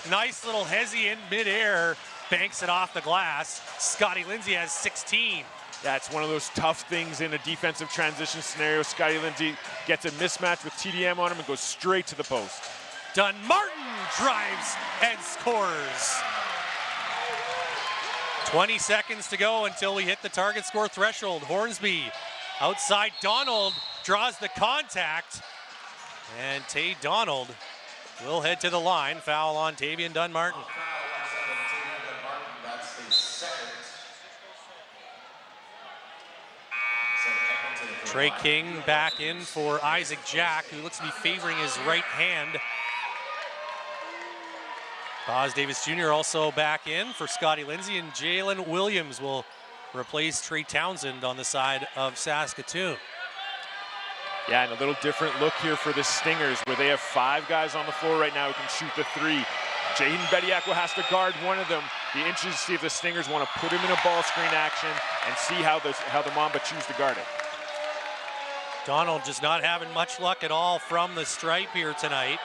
Nice little hezzy in midair. Banks it off the glass. Scotty Lindsay has 16. Yeah, it's one of those tough things in a defensive transition scenario. Scotty Lindsay gets a mismatch with TDM on him and goes straight to the post. Dunmartin drives and scores. 20 seconds to go until we hit the target score threshold. Hornsby outside Donald draws the contact. And Tay Donald will head to the line. Foul on Tavian Dunmartin. Trey King back in for Isaac Jack, who looks to be favoring his right hand. Boz Davis Jr. also back in for Scotty Lindsay, and Jalen Williams will replace Trey Townsend on the side of Saskatoon. Yeah, and a little different look here for the Stingers, where they have 5 guys on the floor right now who can shoot the three. Jaden Bediako has to guard one of them. Be interested to see if the Stingers want to put him in a ball screen action and see how the Mamba choose to guard it. Donald just not having much luck at all from the stripe here tonight.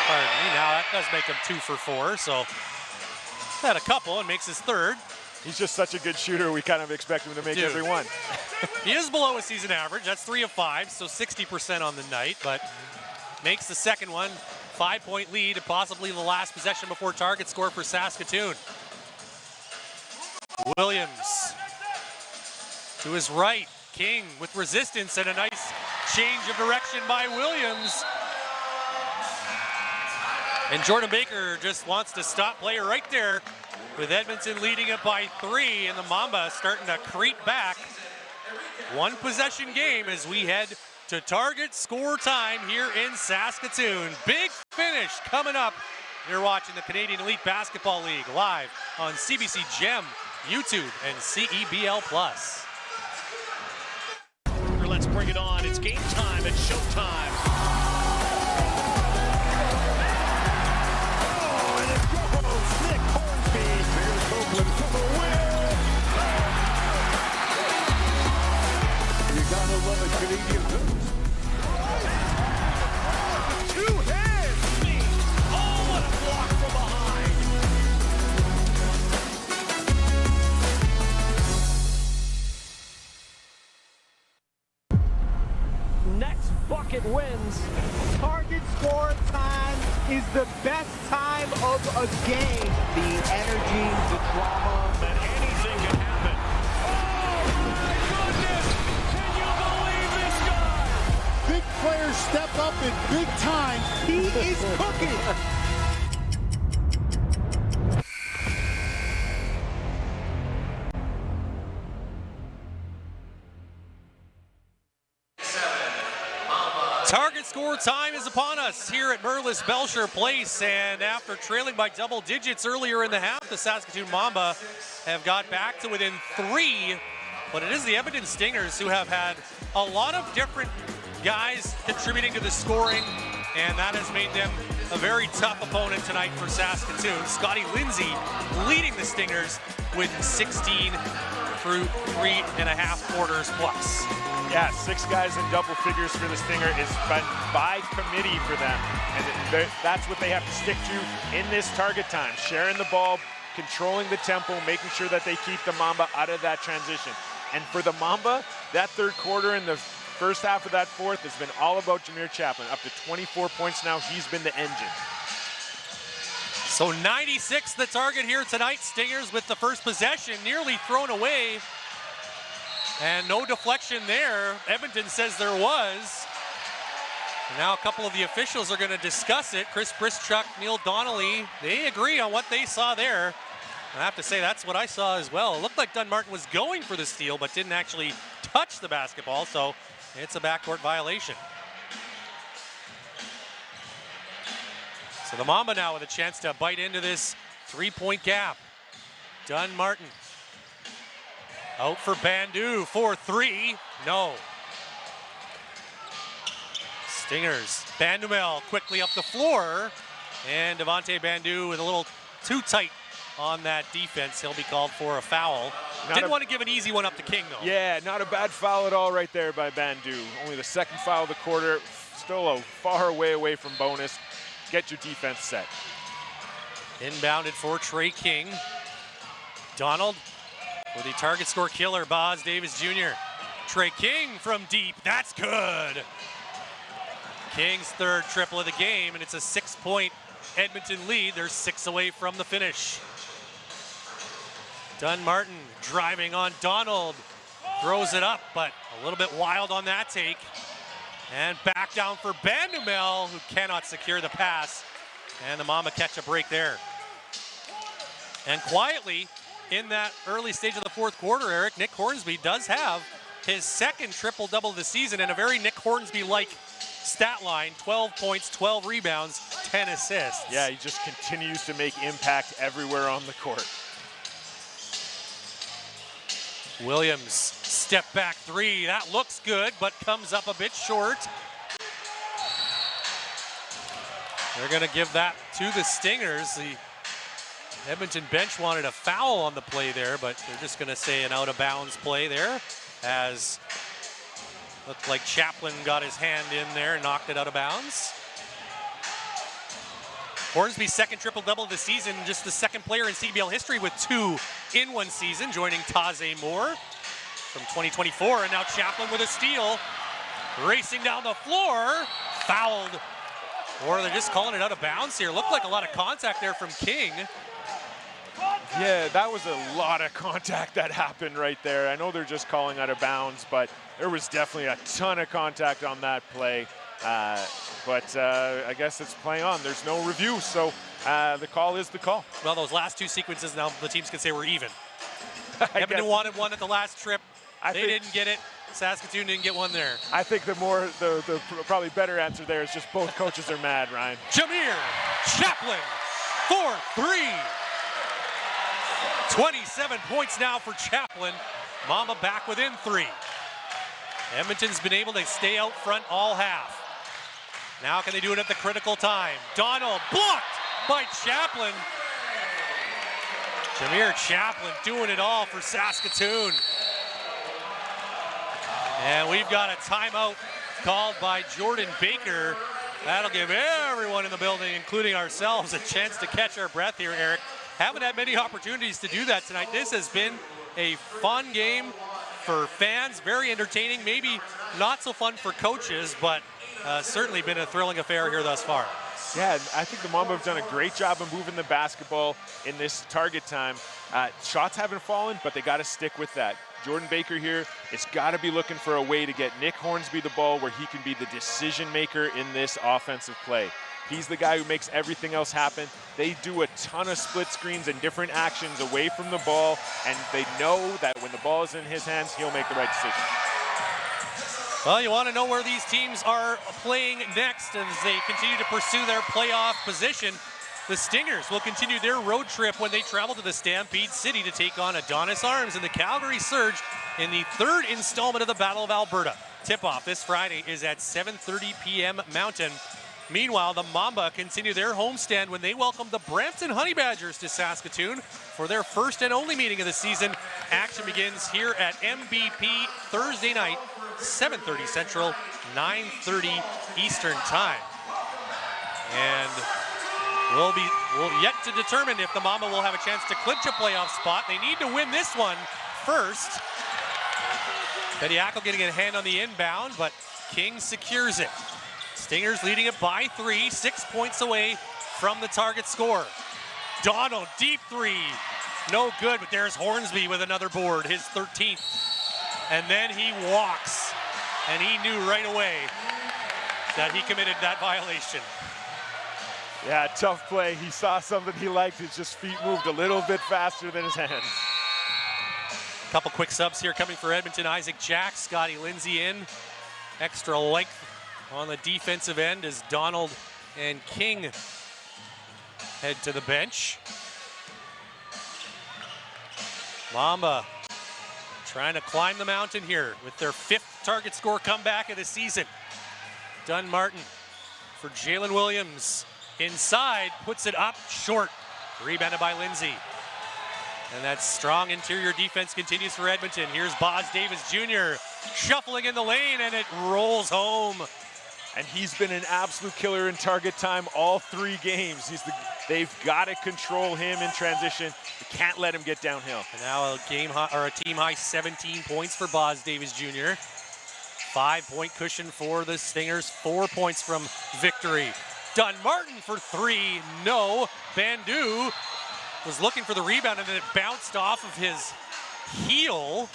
Pardon me, now that does make him 2 for 4, so he's had a couple and makes his third. He's just such a good shooter, we kind of expect him to make every one. He is below a season average, that's 3 of 5, so 60% on the night, but makes the second one. 5-point lead, and possibly the last possession before target score for Saskatoon. Williams to his right, King with resistance and a nice change of direction by Williams. And Jordan Baker just wants to stop play right there with Edmonton leading it by 3, and the Mamba starting to creep back. 1 possession game as we head to target score time here in Saskatoon. Big finish coming up. You're watching the Canadian Elite Basketball League live on CBC Gem, YouTube, and CEBL Plus. Let's bring it on. It's game time. It's showtime. Oh, and it goes. Nick Hornsby. Here's Oakland for the win. You gotta love a Canadian boost. 2 hands. Oh, what a block from behind. Next bucket wins. Target score time is the best time of a game. The energy, the drama. That anything can happen. Oh my goodness! Can you believe this guy? Big players step up in big time. He is cooking. Target score time is upon us here at Merlis Belcher Place, and after trailing by double digits earlier in the half, the Saskatoon Mamba have got back to within 3, but it is the Edmonton Stingers who have had a lot of different guys contributing to the scoring, and that has made them a very tough opponent tonight for Saskatoon. Scotty Lindsay leading the Stingers with 16 through 3.5 quarters plus. Yeah, 6 guys in double figures for the Stinger is by committee for them. And that's what they have to stick to in this target time. Sharing the ball, controlling the tempo, making sure that they keep the Mamba out of that transition. And for the Mamba, that third quarter and the first half of that fourth has been all about Jameer Chaplin. Up to 24 points now, he's been the engine. So 96 the target here tonight. Stingers with the first possession, nearly thrown away. And no deflection there. Edmonton says there was. And now a couple of the officials are going to discuss it. Chris Brischuk, Neil Donnelly, they agree on what they saw there. I have to say that's what I saw as well. It looked like Dunmartin was going for the steal, but didn't actually touch the basketball, so it's a backcourt violation. So the Mamba now with a chance to bite into this 3-point gap. Dunmartin out for Bandu for 3. No. Stingers. Bandumel quickly up the floor. And Devontae Bandu with a little too tight on that defense. He'll be called for a foul. Didn't want to give an easy one up to King, though. Yeah, not a bad foul at all right there by Bandu. Only the second foul of the quarter. Still a far away from bonus. Get your defense set. Inbounded for Trey King. Donald for the target score killer, Boz Davis Jr. Trey King from deep. That's good. King's third triple of the game, and it's a 6-point Edmonton lead. They're 6 away from the finish. Dunmartin driving on Donald. Throws it up, but a little bit wild on that take. And back down for Bandumel, who cannot secure the pass. And the Mamba catch a break there. And quietly, in that early stage of the fourth quarter, Eric, Nick Hornsby does have his second triple-double of the season and a very Nick Hornsby-like stat line: 12 points, 12 rebounds, 10 assists. Yeah, he just continues to make impact everywhere on the court. Williams, step back 3. That looks good, but comes up a bit short. They're going to give that to the Stingers. The Edmonton bench wanted a foul on the play there, but they're just going to say an out-of-bounds play there, as looked like Chaplin got his hand in there and knocked it out of bounds. Hornsby's second triple-double of the season, just the second player in CEBL history with 2 in one season, joining Taze Moore from 2024. And now Chaplin with a steal, racing down the floor, fouled. Or they're just calling it out of bounds here. Looked like a lot of contact there from King. Yeah, that was a lot of contact that happened right there. I know they're just calling out of bounds, but there was definitely a ton of contact on that play. But I guess it's play on. There's no review, so the call is the call. Well, those last 2 sequences now the teams can say we're even. Edmonton wanted one at the last trip. They didn't get it. Saskatoon didn't get one there. I think the probably better answer there is just both coaches are mad, Ryan. Jameer Chaplin for 3. 27 points now for Chaplin. Mamba back within 3. Edmonton's been able to stay out front all half. Now can they do it at the critical time? Donald blocked by Chaplin. Jameer Chaplin doing it all for Saskatoon. And we've got a timeout called by Jordan Baker. That'll give everyone in the building, including ourselves, a chance to catch our breath here, Eric. Haven't had many opportunities to do that tonight. This has been a fun game for fans, very entertaining, maybe not so fun for coaches, but certainly been a thrilling affair here thus far. Yeah, I think the Mamba have done a great job of moving the basketball in this target time. Shots haven't fallen, but they got to stick with that. Jordan Baker here has got to be looking for a way to get Nick Hornsby the ball where he can be the decision maker in this offensive play. He's the guy who makes everything else happen. They do a ton of split screens and different actions away from the ball, and they know that when the ball is in his hands, he'll make the right decision. Well, you want to know where these teams are playing next as they continue to pursue their playoff position. The Stingers will continue their road trip when they travel to the Stampede City to take on Adonis Arms and the Calgary Surge in the 3rd installment of the Battle of Alberta. Tip-off this Friday is at 7:30 p.m. Mountain. Meanwhile, the Mamba continue their homestand when they welcome the Brampton Honey Badgers to Saskatoon for their first and only meeting of the season. Action begins here at MVP Thursday night, 7:30 Central, 9:30 Eastern Time. And we'll yet to determine if the Mamba will have a chance to clinch a playoff spot. They need to win this one first. Bediako getting a hand on the inbound, but King secures it. Stingers leading it by 3, 6 points away from the target score. Donald, deep 3, no good, but there's Hornsby with another board, his 13th. And then he walks, and he knew right away that he committed that violation. Yeah, tough play. He saw something he liked. His just feet moved a little bit faster than his hands. Couple quick subs here coming for Edmonton. Isaac Jack, Scotty Lindsay in. Extra length on the defensive end as Donald and King head to the bench. Mamba trying to climb the mountain here with their 5th target score comeback of the season. Dunn Martin for Jalen Williams. Inside, puts it up short. Rebounded by Lindsay. And that strong interior defense continues for Edmonton. Here's Boz Davis Jr. shuffling in the lane, and it rolls home. And he's been an absolute killer in target time all 3 games. They've got to control him in transition. They can't let him get downhill. And now a team high 17 points for Boz Davis Jr. 5-point cushion for the Stingers. 4 points from victory. Dunn Martin for 3. No. Bandu was looking for the rebound, and then it bounced off of his heel.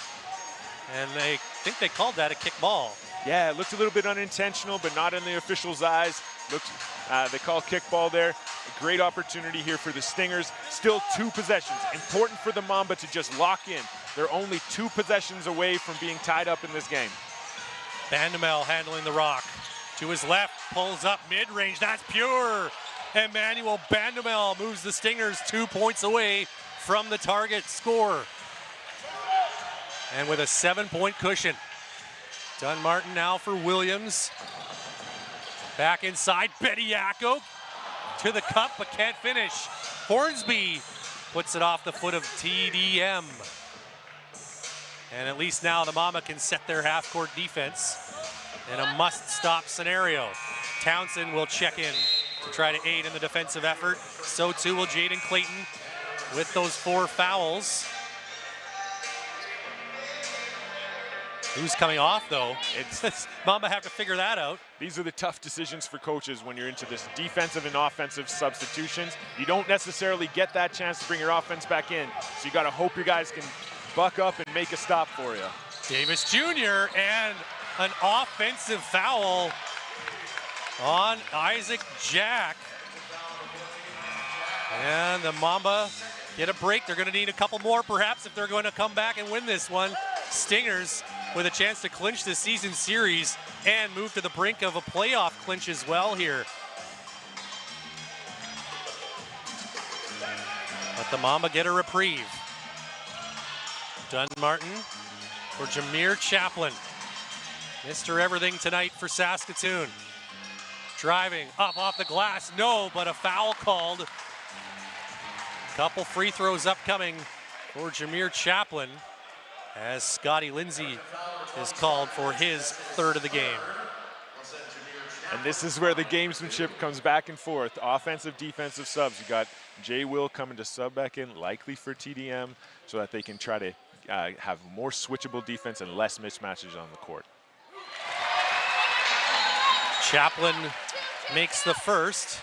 And they think they called that a kick ball. Yeah, it looked a little bit unintentional, but not in the officials' eyes. They call kickball there. A great opportunity here for the Stingers. Still 2 possessions. Important for the Mamba to just lock in. They're only 2 possessions away from being tied up in this game. Bandamel handling the rock. To his left, pulls up mid-range. That's pure. Emmanuel Bandamel moves the Stingers 2 points away from the target score. And with a 7-point cushion. Dunn Martin now for Williams. Back inside, Bediako to the cup, but can't finish. Hornsby puts it off the foot of TDM. And at least now the Mamba can set their half-court defense in a must-stop scenario. Townsend will check in to try to aid in the defensive effort. So too will Jaden Clayton with those 4 fouls. Who's coming off, though? It's Mamba have to figure that out. These are the tough decisions for coaches when you're into this defensive and offensive substitutions. You don't necessarily get that chance to bring your offense back in, so you got to hope your guys can buck up and make a stop for you. Davis Jr. and an offensive foul on Isaac Jack. And the Mamba get a break. They're going to need a couple more, perhaps, if they're going to come back and win this one. Stingers with a chance to clinch the season series and move to the brink of a playoff clinch as well here. Let the Mamba get a reprieve. Dunn Martin for Jameer Chaplin. Mr. Everything tonight for Saskatoon. Driving up off the glass, no, but a foul called. Couple free throws upcoming for Jameer Chaplin as Scotty Lindsay is called for his 3rd of the game. And this is where the gamesmanship comes back and forth. Offensive, defensive subs. You got Jay Will coming to sub back in, likely for TDM, so that they can try to have more switchable defense and less mismatches on the court. Chaplin makes the first.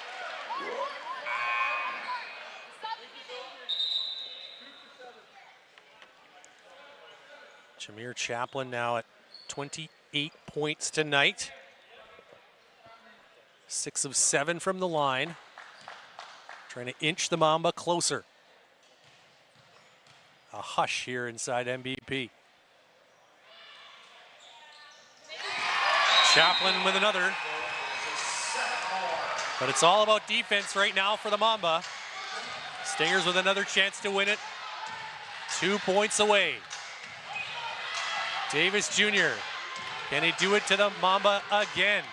Jameer Chaplin now at 28 points tonight. 6 of 7 from the line. Trying to inch the Mamba closer. A hush here inside MVP. Chaplin with another. But it's all about defense right now for the Mamba. Stingers with another chance to win it. 2 points away. Davis Jr. Can he do it to the Mamba again?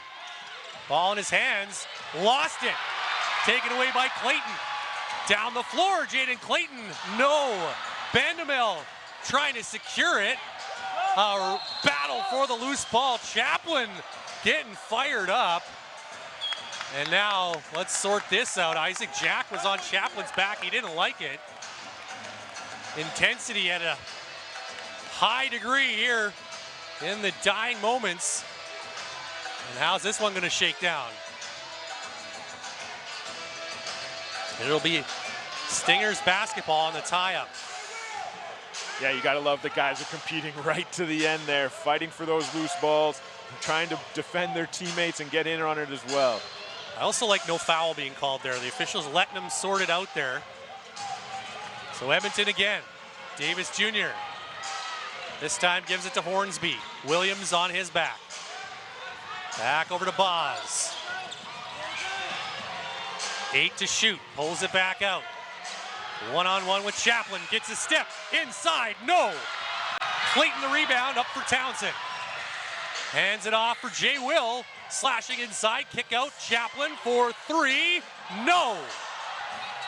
Ball in his hands. Lost it. Taken away by Clayton. Down the floor, Jaden Clayton. No. Bandamel trying to secure it. A battle for the loose ball. Chaplin getting fired up. And now let's sort this out. Isaac Jack was on Chaplin's back. He didn't like it. Intensity at a high degree here in the dying moments. And how's this one going to shake down? It'll be Stingers basketball on the tie-up. Yeah, you got to love the guys are competing right to the end there, fighting for those loose balls, trying to defend their teammates and get in on it as well. I also like no foul being called there. The officials letting them sort it out there. So Edmonton again. Davis Jr. This time gives it to Hornsby. Williams on his back. Back over to Boz. 8 to shoot. Pulls it back out. One-on-one with Chaplin. Gets a step. Inside. No. Clayton the rebound. Up for Townsend. Hands it off for Jay Will. Slashing inside. Kick out. Chaplin for 3. No.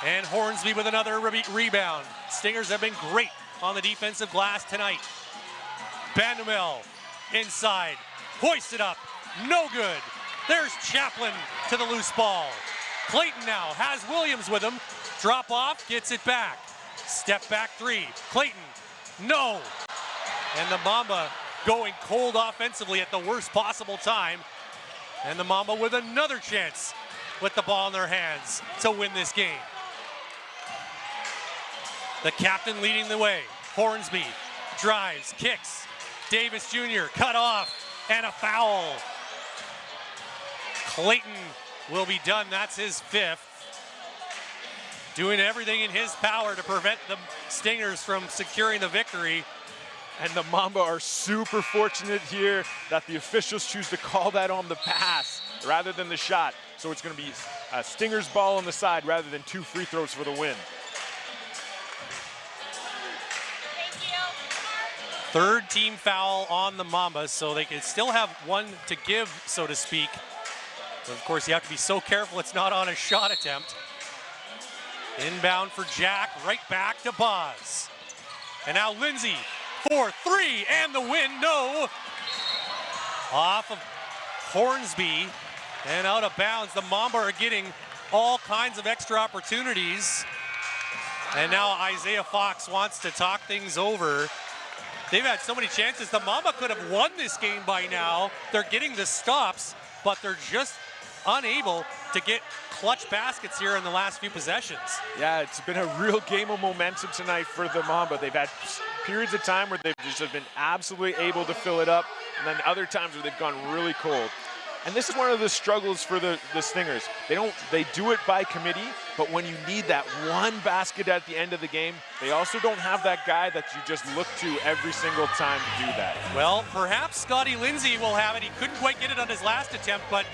And Hornsby with another rebound. Stingers have been great on the defensive glass tonight. Bandamel inside. Hoisted up. No good. There's Chaplin to the loose ball. Clayton now has Williams with him. Drop off, gets it back. Step back 3. Clayton, no. And the Mamba going cold offensively at the worst possible time. And the Mamba with another chance with the ball in their hands to win this game. The captain leading the way. Hornsby drives, kicks. Davis Jr. cut off and a foul. Clayton will be done. That's his 5th. Doing everything in his power to prevent the Stingers from securing the victory. And the Mamba are super fortunate here that the officials choose to call that on the pass rather than the shot. So it's going to be a Stingers ball on the side rather than 2 free throws for the win. Third team foul on the Mamba, so they can still have one to give, so to speak. But of course, you have to be so careful it's not on a shot attempt. Inbound for Jack, right back to Boz. And now Lindsay for 3, and the win, no. Off of Hornsby and out of bounds. The Mamba are getting all kinds of extra opportunities. And now Isaiah Fox wants to talk things over. They've had so many chances. The Mamba could have won this game by now. They're getting the stops, but they're just unable to get clutch baskets here in the last few possessions. Yeah, it's been a real game of momentum tonight for the Mamba. They've had periods of time where they've just been absolutely able to fill it up, and then other times where they've gone really cold. And this is one of the struggles for the Stingers. They do it by committee, but when you need that one basket at the end of the game, they also don't have that guy that you just look to every single time to do that. Well, perhaps Scotty Lindsay will have it. He couldn't quite get it on his last attempt, but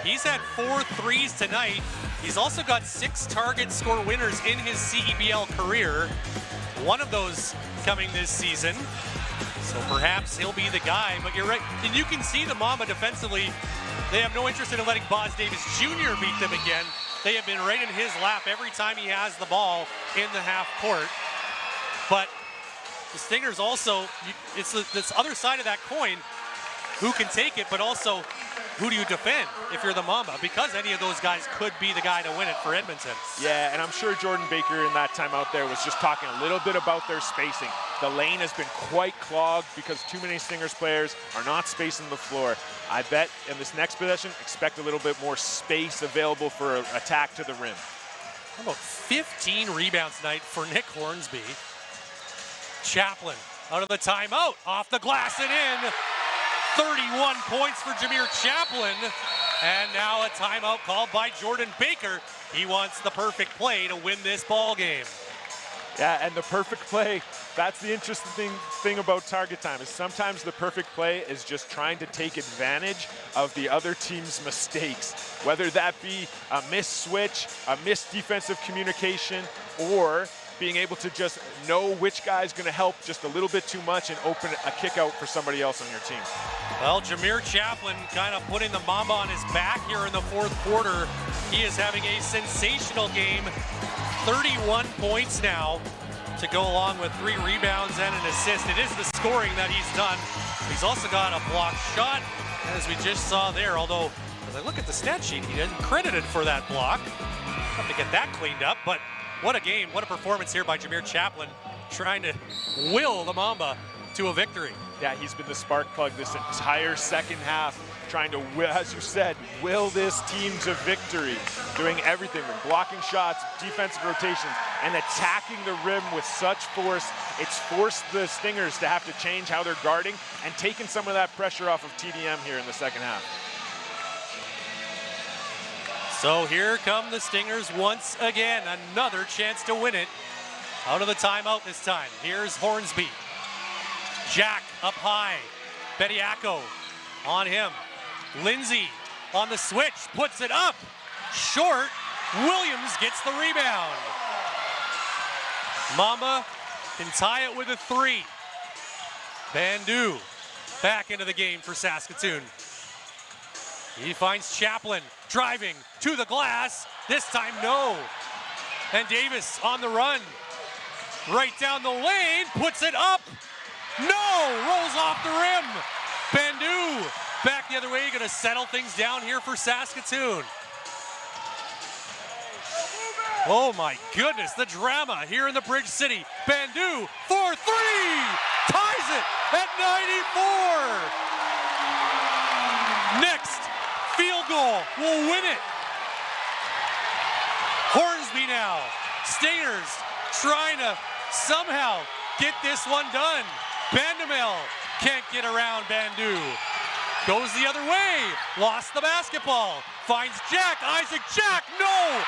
he's had 4 threes tonight. He's also got 6 target score winners in his CEBL career. One of those coming this season. So perhaps he'll be the guy, but you're right. And you can see the Mamba defensively, they have no interest in letting Boz Davis Jr. beat them again. They have been right in his lap every time he has the ball in the half court. But the Stingers also, it's this other side of that coin, who can take it, but also who do you defend if you're the Mamba? Because any of those guys could be the guy to win it for Edmonton. Yeah, and I'm sure Jordan Baker in that time out there was just talking a little bit about their spacing. The lane has been quite clogged because too many Stingers players are not spacing the floor. I bet in this next possession, expect a little bit more space available for an attack to the rim. How about 15 rebounds tonight for Nick Hornsby? Chaplin out of the timeout, off the glass and in. 31 points for Jameer Chaplin. And now a timeout called by Jordan Baker. He wants the perfect play to win this ball game. Yeah, and the perfect play, that's the interesting thing about target time, is sometimes the perfect play is just trying to take advantage of the other team's mistakes, whether that be a missed switch, a missed defensive communication, or being able to just know which guy's going to help just a little bit too much and open a kick out for somebody else on your team. Well, Jameer Chaplin kind of putting the Mamba on his back here in the 4th quarter. He is having a sensational game. 31 points now to go along with 3 rebounds and an assist. It is the scoring that he's done. He's also got a blocked shot, as we just saw there, although as I look at the stat sheet, he isn't credited for that block. Have to get that cleaned up, but what a game, what a performance here by Jameer Chaplin, trying to will the Mamba to a victory. Yeah, he's been the spark plug this entire second half, trying to, as you said, will this team to victory, doing everything from blocking shots, defensive rotations, and attacking the rim with such force. It's forced the Stingers to have to change how they're guarding and taking some of that pressure off of TDM here in the second half. So here come the Stingers once again. Another chance to win it. Out of the timeout this time. Here's Hornsby. Jack up high. Bediako on him. Lindsay on the switch. Puts it up. Short. Williams gets the rebound. Mamba can tie it with a 3. Bandu back into the game for Saskatoon. He finds Chaplin driving to the glass. This time, no. And Davis on the run. Right down the lane, puts it up. No, rolls off the rim. Bandu back the other way, gonna settle things down here for Saskatoon. Oh my goodness, the drama here in the Bridge City. Bandu for 3, ties it at 94. Next field goal will win it. Hornsby now. Stingers trying to somehow get this one done. Bandamel can't get around Bandu. Goes the other way. Lost the basketball. Finds Jack. Isaac Jack. No!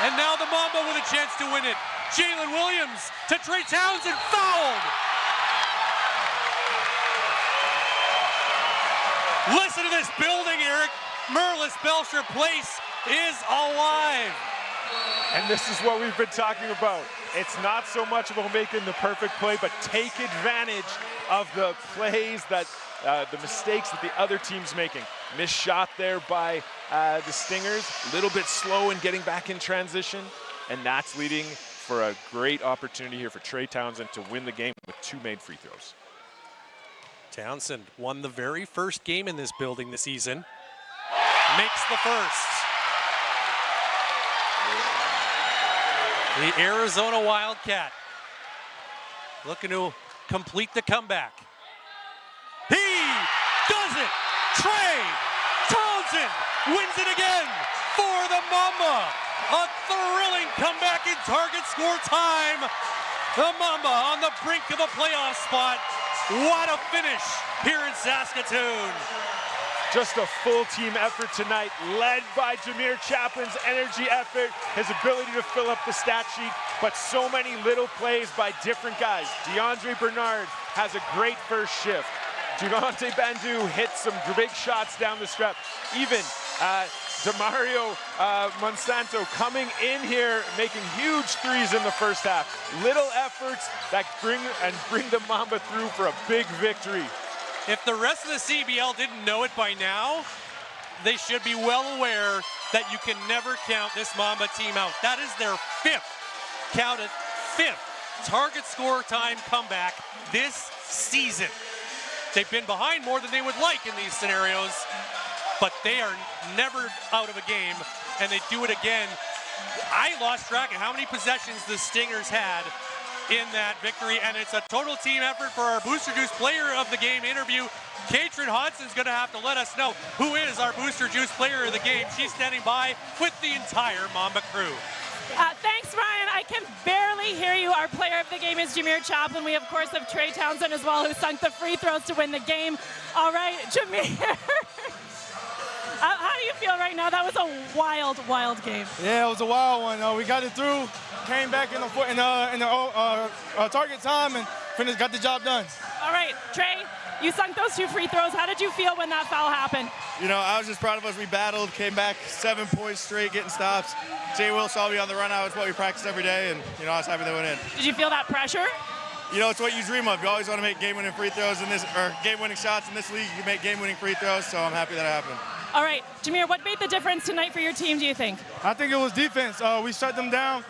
And now the Mamba with a chance to win it. Jalen Williams to Trey Townsend. Fouled! Listen to this building, Eric. Merlis Belcher Place is alive. And this is what we've been talking about. It's not so much about making the perfect play, but take advantage of the plays that, the mistakes that the other team's making. Missed shot there by the Stingers, a little bit slow in getting back in transition, and that's leading for a great opportunity here for Trey Townsend to win the game with 2 made free throws. Townsend won the very first game in this building this season. Makes the first. The Arizona Wildcat looking to complete the comeback. He does it! Trey Townsend wins it again for the Mamba. A thrilling comeback in target score time. The Mamba on the brink of a playoff spot. What a finish here in Saskatoon. Just a full team effort tonight, led by Jameer Chaplin's energy effort, his ability to fill up the stat sheet, but so many little plays by different guys. DeAndre Bernard has a great first shift. Junante Bandu hits some big shots down the stretch. Even Demario Monsanto coming in here, making huge threes in the first half. Little efforts that bring the Mamba through for a big victory. If the rest of the CEBL didn't know it by now, they should be well aware that you can never count this Mamba team out. That is their 5th, count it, 5th target score time comeback this season. They've been behind more than they would like in these scenarios, but they are never out of a game, and they do it again. I lost track of how many possessions the Stingers had in that victory, and it's a total team effort for our Booster Juice Player of the Game interview. Katrin Hodgson's going to have to let us know who is our Booster Juice Player of the Game. She's standing by with the entire Mamba crew. Thanks, Ryan. I can barely hear you. Our player of the game is Jameer Chaplin. We, of course, have Trey Townsend as well, who sunk the free throws to win the game. All right, Jameer. How do you feel right now? That was a wild, wild game. Yeah, it was a wild one. We got it through, came back in the target time, and finished, got the job done. All right, Trey, you sunk those 2 free throws. How did you feel when that foul happened? You know, I was just proud of us. We battled, came back 7 points straight, getting stops. Jay Will saw me on the run out. It's what we practice every day, and, you know, I was happy they went in. Did you feel that pressure? You know, it's what you dream of. You always want to make game-winning free throws in this, or game-winning shots in this league. You can make game-winning free throws, so I'm happy that it happened. All right, Jameer, what made the difference tonight for your team, do you think? I think it was defense. We shut them down.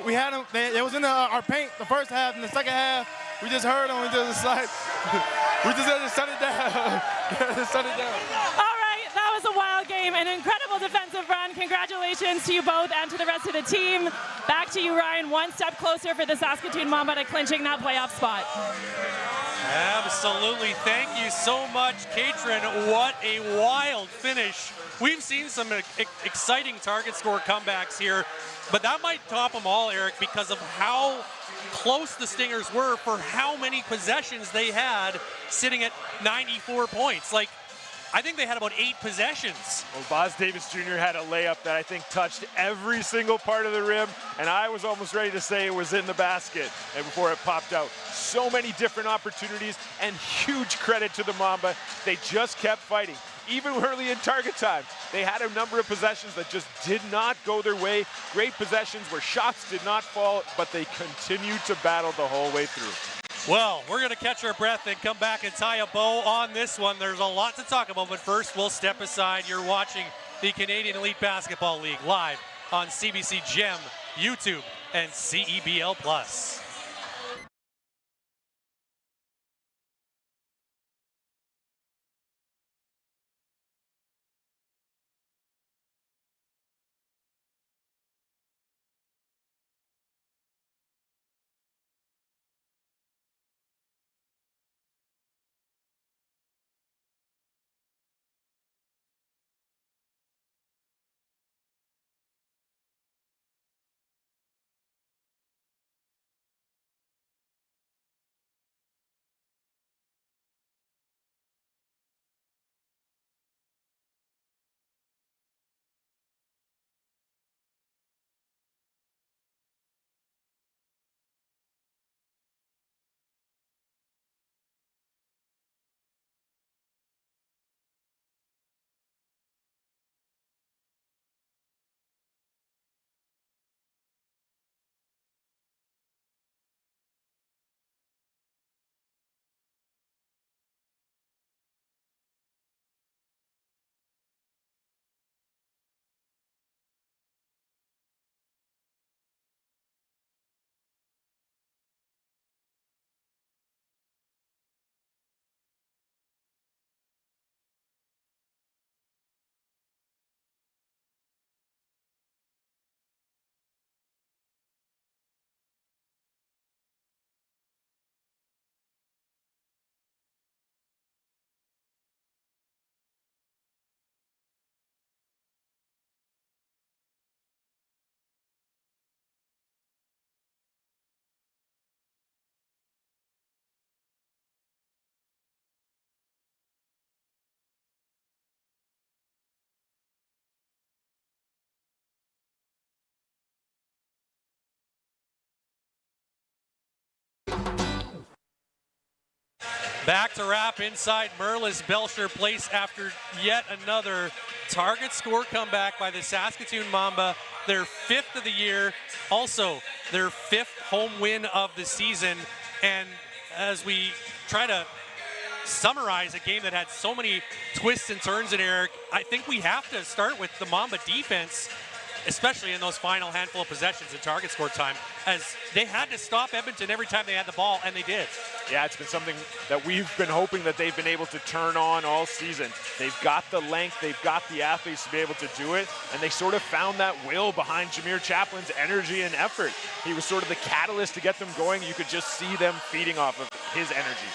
We had them. They was in our paint the first half. In the second half, we just heard them. We just like, we just had to shut it down. Shut it down. All right, that was a wild game. An incredible defensive run. Congratulations to you both and to the rest of the team. Back to you, Ryan. One step closer for the Saskatoon Mamba to clinching that playoff spot. Absolutely. Thank you so much, Katrin. What a wild finish. We've seen some exciting target score comebacks here, but that might top them all, Eric, because of how close the Stingers were for how many possessions they had, sitting at 94 points. Like, I think they had about 8 possessions. Well, Boz Davis Jr. had a layup that I think touched every single part of the rim, and I was almost ready to say it was in the basket and before it popped out. So many different opportunities, and huge credit to the Mamba. They just kept fighting. Even early in target time, they had a number of possessions that just did not go their way. Great possessions where shots did not fall, but they continued to battle the whole way through. Well, we're going to catch our breath and come back and tie a bow on this one. There's a lot to talk about, but first we'll step aside. You're watching the Canadian Elite Basketball League live on CBC Gem, YouTube, and CEBL Plus. Back to wrap inside Merlis Belcher Place after yet another target score comeback by the Saskatoon Mamba, their 5th of the year, also their 5th home win of the season. And as we try to summarize a game that had so many twists and turns in, Eric, I think we have to start with the Mamba defense, especially in those final handful of possessions in target score time, as they had to stop Edmonton every time they had the ball, and they did. Yeah, it's been something that we've been hoping that they've been able to turn on all season. They've got the length, they've got the athletes to be able to do it, and they sort of found that will behind Jameer Chaplin's energy and effort. He was sort of the catalyst to get them going. You could just see them feeding off of his energy.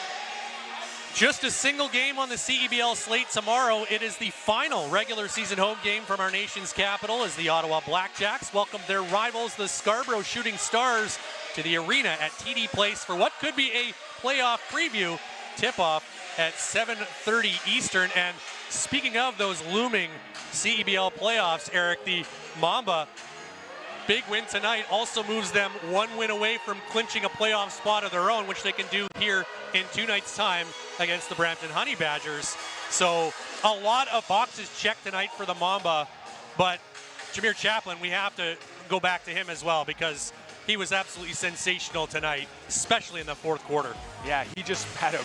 Just a single game on the CEBL slate tomorrow. It is the final regular season home game from our nation's capital as the Ottawa Blackjacks welcome their rivals, the Scarborough Shooting Stars, to the arena at TD Place for what could be a playoff preview. Tip-off at 7:30 Eastern. And speaking of those looming CEBL playoffs, Eric, the Mamba, big win tonight also moves them one win away from clinching a playoff spot of their own, which they can do here in 2 nights' time against the Brampton Honey Badgers. So a lot of boxes checked tonight for the Mamba, but Jameer Chaplin, we have to go back to him as well because he was absolutely sensational tonight, especially in the 4th quarter. Yeah, he just had a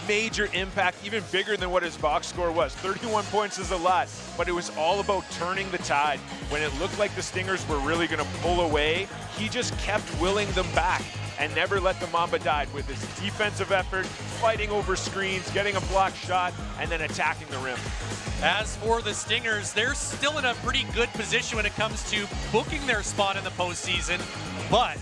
major impact, even bigger than what his box score was. 31 points is a lot, but it was all about turning the tide. When it looked like the Stingers were really going to pull away, he just kept willing them back and never let the Mamba die with his defensive effort, fighting over screens, getting a block shot, and then attacking the rim. As for the Stingers, they're still in a pretty good position when it comes to booking their spot in the postseason, but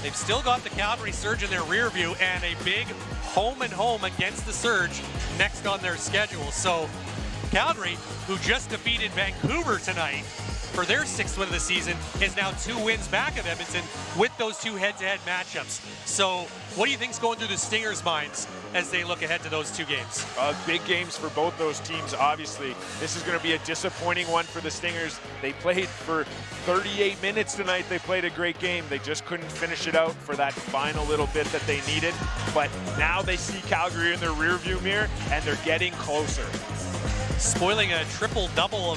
they've still got the Calgary Surge in their rear view and a big home and home against the Surge next on their schedule. So Calgary, who just defeated Vancouver tonight, for their 6th win of the season is now 2 wins back of Edmonton with those 2 head-to-head matchups. So what do you think's going through the Stingers' minds as they look ahead to those 2 games? Big games for both those teams, obviously. This is going to be a disappointing one for the Stingers. They played for 38 minutes tonight. They played a great game. They just couldn't finish it out for that final little bit that they needed. But now they see Calgary in their rearview mirror, and they're getting closer. Spoiling a triple-double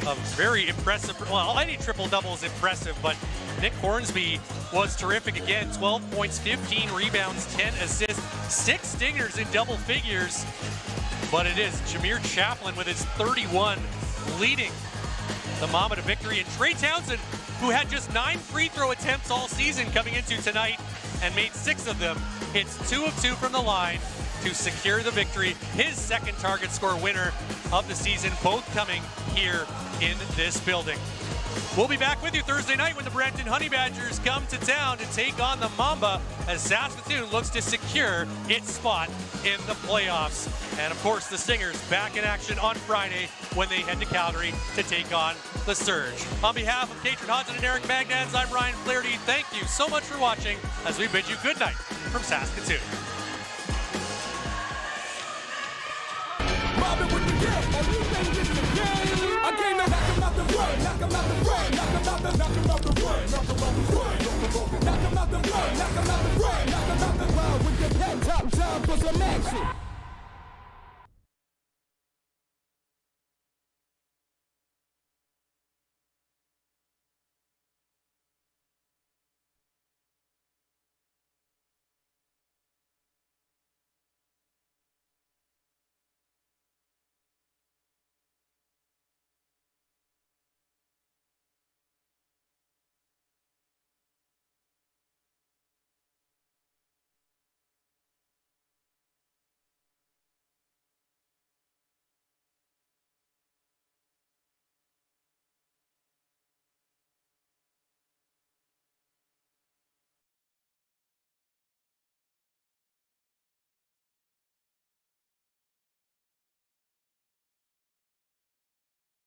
of very impressive. Well, any triple-double is impressive, but Nick Hornsby was terrific again. 12 points, 15 rebounds, 10 assists, 6 Stingers in double figures. But it is Jameer Chaplin with his 31 leading the Mamba to victory. And Trey Townsend, who had just 9 free throw attempts all season coming into tonight and made 6 of them, hits 2 of 2 from the line to secure the victory. His 2nd target score winner of the season, both coming here in this building. We'll be back with you Thursday night when the Brampton Honey Badgers come to town to take on the Mamba as Saskatoon looks to secure its spot in the playoffs. And of course, the Stingers back in action on Friday when they head to Calgary to take on the Surge. On behalf of Katrin Hodgson and Eric Magnans, I'm Ryan Flaherty. Thank you so much for watching as we bid you good night from Saskatoon. I came to knock him out the run, knock him out the run, knock him out the run, knock him out the run.